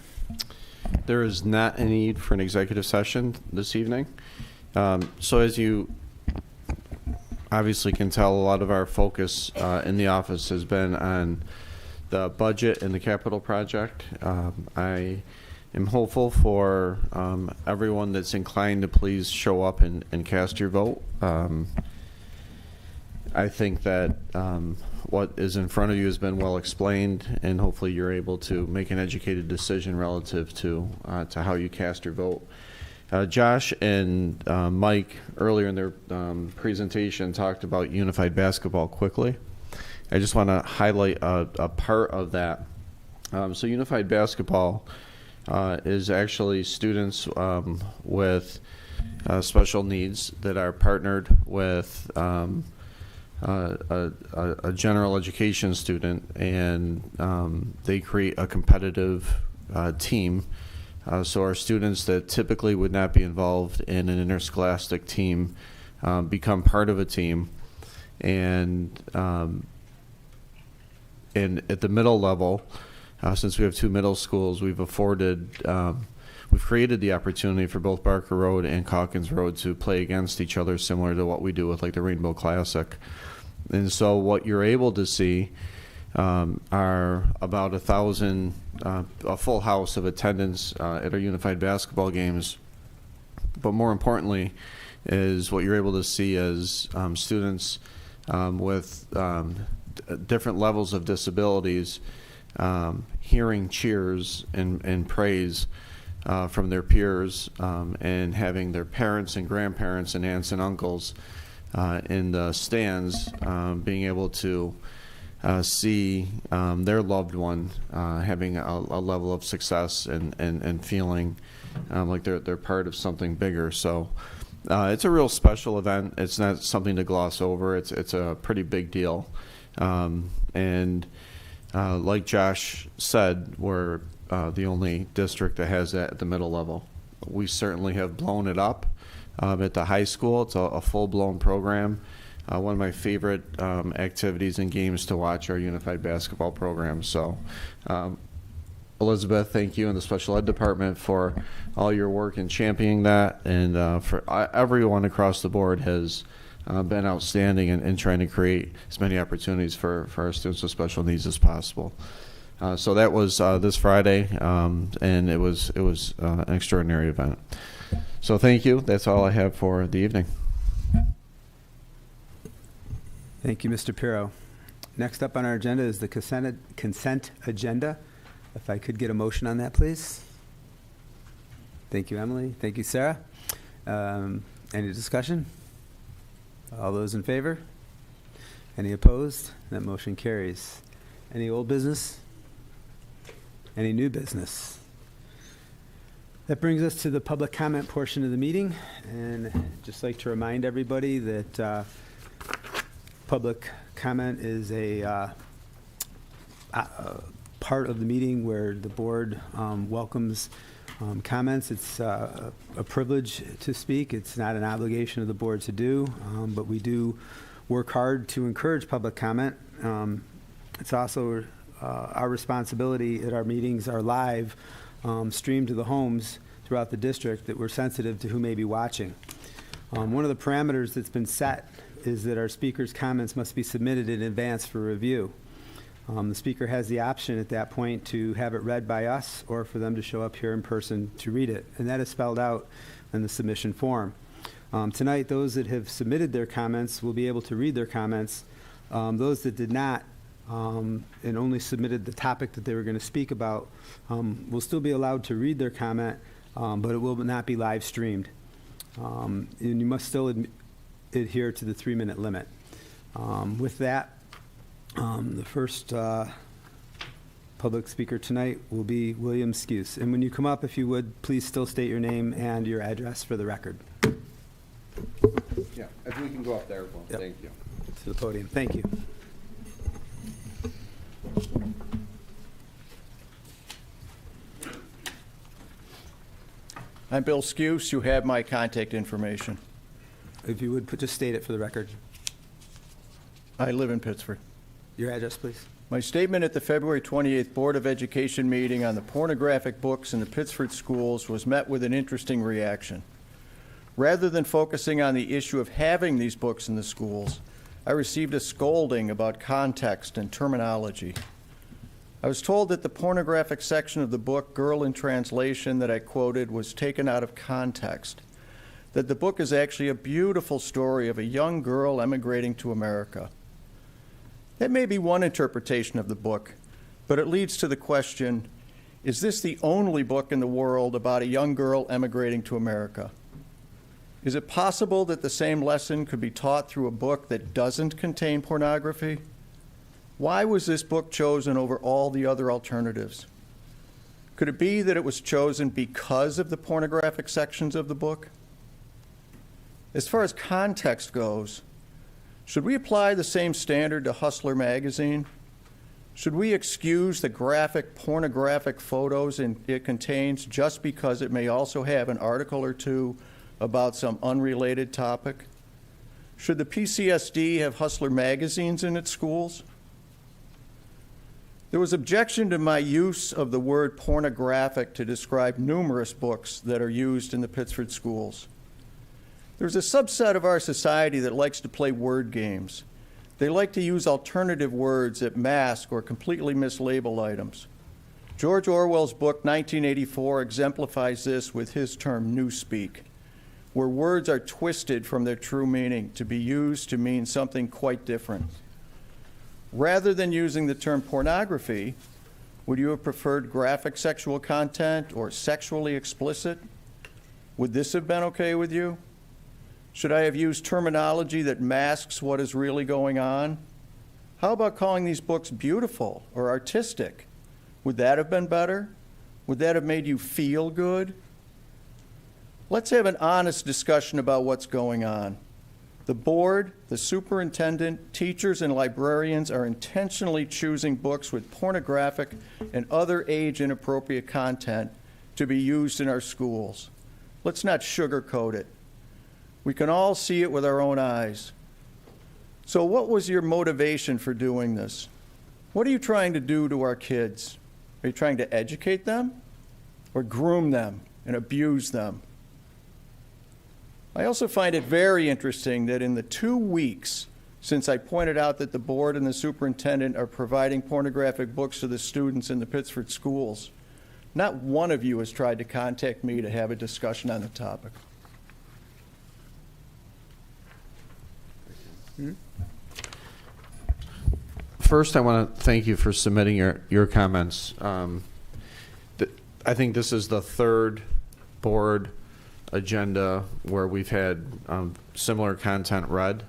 [SPEAKER 1] There is not a need for an executive session this evening. So as you obviously can tell, a lot of our focus in the office has been on the budget and the capital project. I am hopeful for everyone that's inclined to please show up and cast your vote. I think that what is in front of you has been well explained, and hopefully you're able to make an educated decision relative to how you cast your vote. Josh and Mike earlier in their presentation talked about unified basketball quickly. I just want to highlight a part of that. So unified basketball is actually students with special needs that are partnered with a general education student, and they create a competitive team. So our students that typically would not be involved in an interscholastic team become part of a team. And at the middle level, since we have two middle schools, we've created the opportunity for both Barker Road and Calkins Road to play against each other, similar to what we do with like the Rainbow Classic. And so what you're able to see are about 1,000, a full house of attendance at our unified basketball games. But more importantly is what you're able to see as students with different levels of disabilities hearing cheers and praise from their peers, and having their parents and grandparents and aunts and uncles in the stands, being able to see their loved one having a level of success and feeling like they're part of something bigger. So it's a real special event. It's not something to gloss over. It's a pretty big deal. And like Josh said, we're the only district that has that at the middle level. We certainly have blown it up at the high school. It's a full-blown program. One of my favorite activities and games to watch are unified basketball programs. So, Elizabeth, thank you and the special ed department for all your work in championing that, and for everyone across the board has been outstanding in trying to create as many opportunities for our students with special needs as possible. So that was this Friday, and it was an extraordinary event. So thank you. That's all I have for the evening.
[SPEAKER 5] Thank you, Mr. Pirro. Next up on our agenda is the consent agenda. If I could get a motion on that, please. Thank you, Emily. Thank you, Sarah. Any discussion? All those in favor? Any opposed? That motion carries. Any old business? Any new business? That brings us to the public comment portion of the meeting, and just like to remind everybody that public comment is a part of the meeting where the board welcomes comments. It's a privilege to speak. It's not an obligation of the board to do, but we do work hard to encourage public comment. It's also our responsibility at our meetings are live, streamed to the homes throughout the district, that we're sensitive to who may be watching. One of the parameters that's been set is that our speakers' comments must be submitted in advance for review. The speaker has the option at that point to have it read by us or for them to show up here in person to read it, and that is spelled out in the submission form. Tonight, those that have submitted their comments will be able to read their comments. Those that did not and only submitted the topic that they were going to speak about will still be allowed to read their comment, but it will not be live streamed. And you must still adhere to the 3-minute limit. With that, the first public speaker tonight will be William Skuse. And when you come up, if you would, please still state your name and your address for the record.
[SPEAKER 1] Yeah, if we can go up there, well,
[SPEAKER 5] Yep.
[SPEAKER 1] Thank you.
[SPEAKER 5] To the podium. Thank you.
[SPEAKER 12] I'm Bill Skuse. You have my contact information.
[SPEAKER 5] If you would, just state it for the record.
[SPEAKER 12] I live in Pittsford.
[SPEAKER 5] Your address, please.
[SPEAKER 12] My statement at the February 28th Board of Education meeting on the pornographic books in the Pittsford schools was met with an interesting reaction. Rather than focusing on the issue of having these books in the schools, I received a scolding about context and terminology. I was told that the pornographic section of the book, Girl in Translation, that I quoted was taken out of context, that the book is actually a beautiful story of a young girl emigrating to America. That may be one interpretation of the book, but it leads to the question, is this the only book in the world about a young girl emigrating to America? Is it possible that the same lesson could be taught through a book that doesn't contain pornography? Why was this book chosen over all the other alternatives? Could it be that it was chosen because of the pornographic sections of the book? As far as context goes, should we apply the same standard to Hustler magazine? Should we excuse the graphic pornographic photos it contains just because it may also have an article or two about some unrelated topic? Should the PCSD have Hustler magazines in its schools? There was objection to my use of the word pornographic to describe numerous books that are used in the Pittsford schools. There's a subset of our society that likes to play word games. They like to use alternative words that mask or completely mislabel items. George Orwell's book 1984 exemplifies this with his term newspeak, where words are twisted from their true meaning to be used to mean something quite different. Rather than using the term pornography, would you have preferred graphic sexual content or sexually explicit? Would this have been okay with you? Should I have used terminology that masks what is really going on? How about calling these books beautiful or artistic? Would that have been better? Would that have made you feel good? Let's have an honest discussion about what's going on. The board, the superintendent, teachers, and librarians are intentionally choosing books with pornographic and other age-inappropriate content to be used in our schools. Let's not sugarcoat it. We can all see it with our own eyes. So what was your motivation for doing this? What are you trying to do to our kids? Are you trying to educate them or groom them and abuse them? I also find it very interesting that in the 2 weeks since I pointed out that the board and the superintendent are providing pornographic books to the students in the Pittsford schools, not one of you has tried to contact me to have a discussion on the topic.
[SPEAKER 1] First, I want to thank you for submitting your comments. I think this is the third board agenda where we've had similar content read.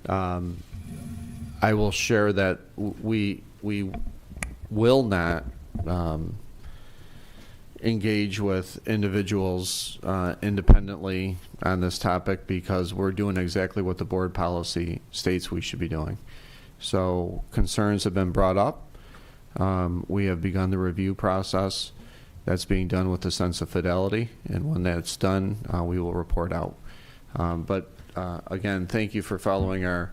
[SPEAKER 1] I will share that we will not engage with individuals independently on this topic because we're doing exactly what the board policy states we should be doing. So concerns have been brought up. We have begun the review process. That's being done with a sense of fidelity, and when that's done, we will report out. But again, thank you for following our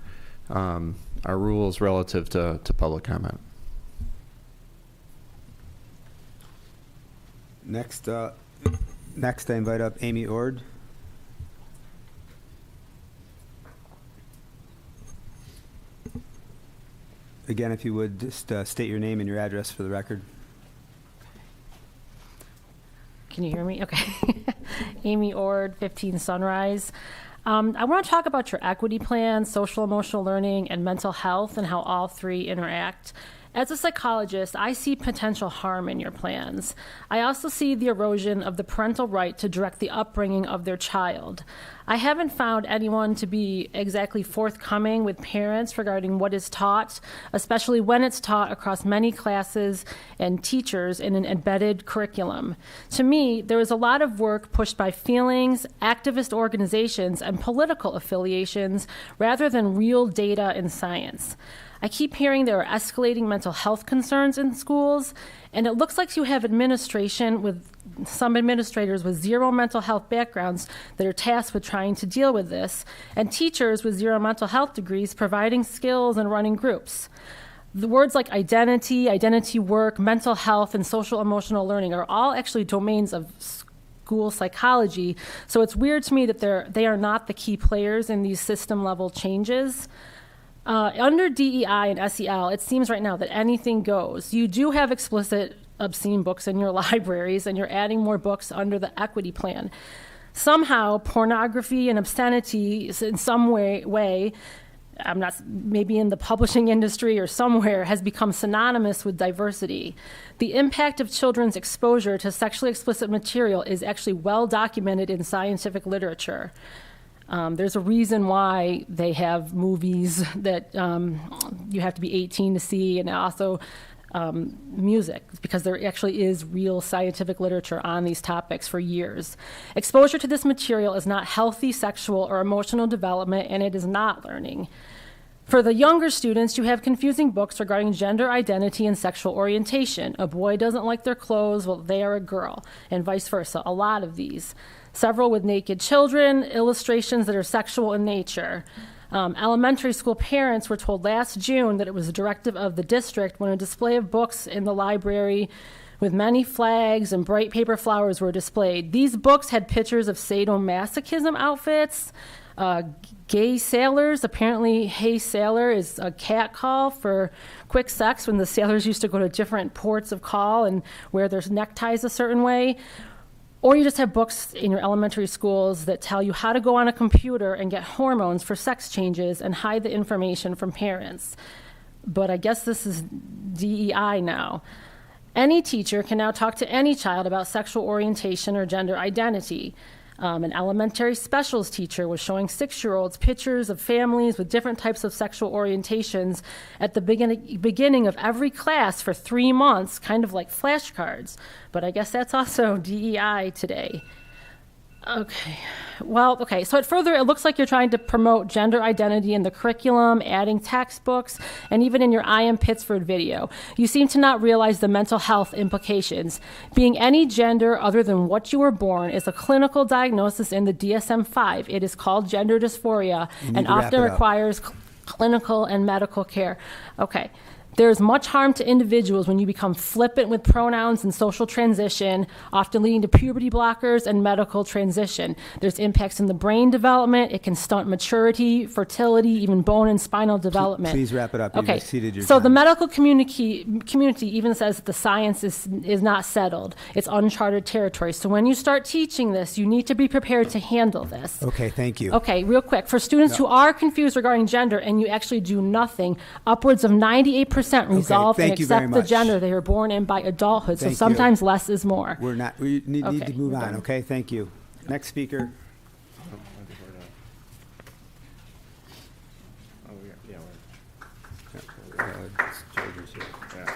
[SPEAKER 1] rules relative to public comment.
[SPEAKER 5] Next, I invite up Amy Ord. Again, if you would just state your name and your address for the record.
[SPEAKER 13] Can you hear me? Okay. Amy Ord, 15 Sunrise. I want to talk about your equity plan, social emotional learning, and mental health and how all three interact. As a psychologist, I see potential harm in your plans. I also see the erosion of the parental right to direct the upbringing of their child. I haven't found anyone to be exactly forthcoming with parents regarding what is taught, especially when it's taught across many classes and teachers in an embedded curriculum. To me, there is a lot of work pushed by feelings, activist organizations, and political affiliations rather than real data and science. I keep hearing there are escalating mental health concerns in schools, and it looks like you have administration with some administrators with zero mental health backgrounds that are tasked with trying to deal with this, and teachers with zero mental health degrees providing skills and running groups. The words like identity, identity work, mental health, and social emotional learning are all actually domains of school psychology, so it's weird to me that they are not the key players in these system-level changes. Under DEI and SEL, it seems right now that anything goes. You do have explicit obscene books in your libraries, and you're adding more books under the equity plan. Somehow, pornography and obscenity in some way, I'm not, maybe in the publishing industry or somewhere, has become synonymous with diversity. The impact of children's exposure to sexually explicit material is actually well documented in scientific literature. There's a reason why they have movies that you have to be 18 to see, and also music, because there actually is real scientific literature on these topics for years. Exposure to this material is not healthy sexual or emotional development, and it is not learning. For the younger students, you have confusing books regarding gender identity and sexual orientation. A boy doesn't like their clothes, well, they are a girl, and vice versa. A lot of these. Several with naked children, illustrations that are sexual in nature. Elementary school parents were told last June that it was a directive of the district when a display of books in the library with many flags and bright paper flowers were displayed. These books had pictures of sadomasochism outfits, gay sailors. Apparently, hey sailor is a catcall for quick sex when the sailors used to go to different ports of call and wear their neckties a certain way. Or you just have books in your elementary schools that tell you how to go on a computer and get hormones for sex changes and hide the information from parents. But I guess this is DEI now. Any teacher can now talk to any child about sexual orientation or gender identity. An elementary specials teacher was showing 6-year-olds pictures of families with different types of sexual orientations at the beginning of every class for 3 months, kind of like flashcards. But I guess that's also DEI today. Okay. Well, okay. So it looks like you're trying to promote gender identity in the curriculum, adding textbooks, and even in your I Am Pittsford video. You seem to not realize the mental health implications. Being any gender other than what you were born is a clinical diagnosis in the DSM-5. It is called gender dysphoria and often requires clinical and medical care. Okay. There's much harm to individuals when you become flippant with pronouns and social transition, often leading to puberty blockers and medical transition. There's impacts in the brain development. It can stunt maturity, fertility, even bone and spinal development.
[SPEAKER 5] Please wrap it up. You've
[SPEAKER 13] Okay.
[SPEAKER 5] exceeded your
[SPEAKER 13] So
[SPEAKER 5] time.
[SPEAKER 13] the medical community even says that the science is not settled. It's uncharted territory. So when you start teaching this, you need to be prepared to handle this.
[SPEAKER 5] Okay, thank you.
[SPEAKER 13] Okay, real quick. For students who are confused regarding gender and you actually do nothing, upwards of 98% resolve and
[SPEAKER 5] thank you very
[SPEAKER 13] accept the
[SPEAKER 5] much.
[SPEAKER 13] gender they were born in by adulthood.
[SPEAKER 5] Thank
[SPEAKER 13] So
[SPEAKER 5] you.
[SPEAKER 13] sometimes less is more.
[SPEAKER 5] We need
[SPEAKER 13] Okay,
[SPEAKER 5] to move
[SPEAKER 13] we're
[SPEAKER 5] on,
[SPEAKER 13] done.
[SPEAKER 5] okay? Thank you. Next speaker.
[SPEAKER 8] Yeah.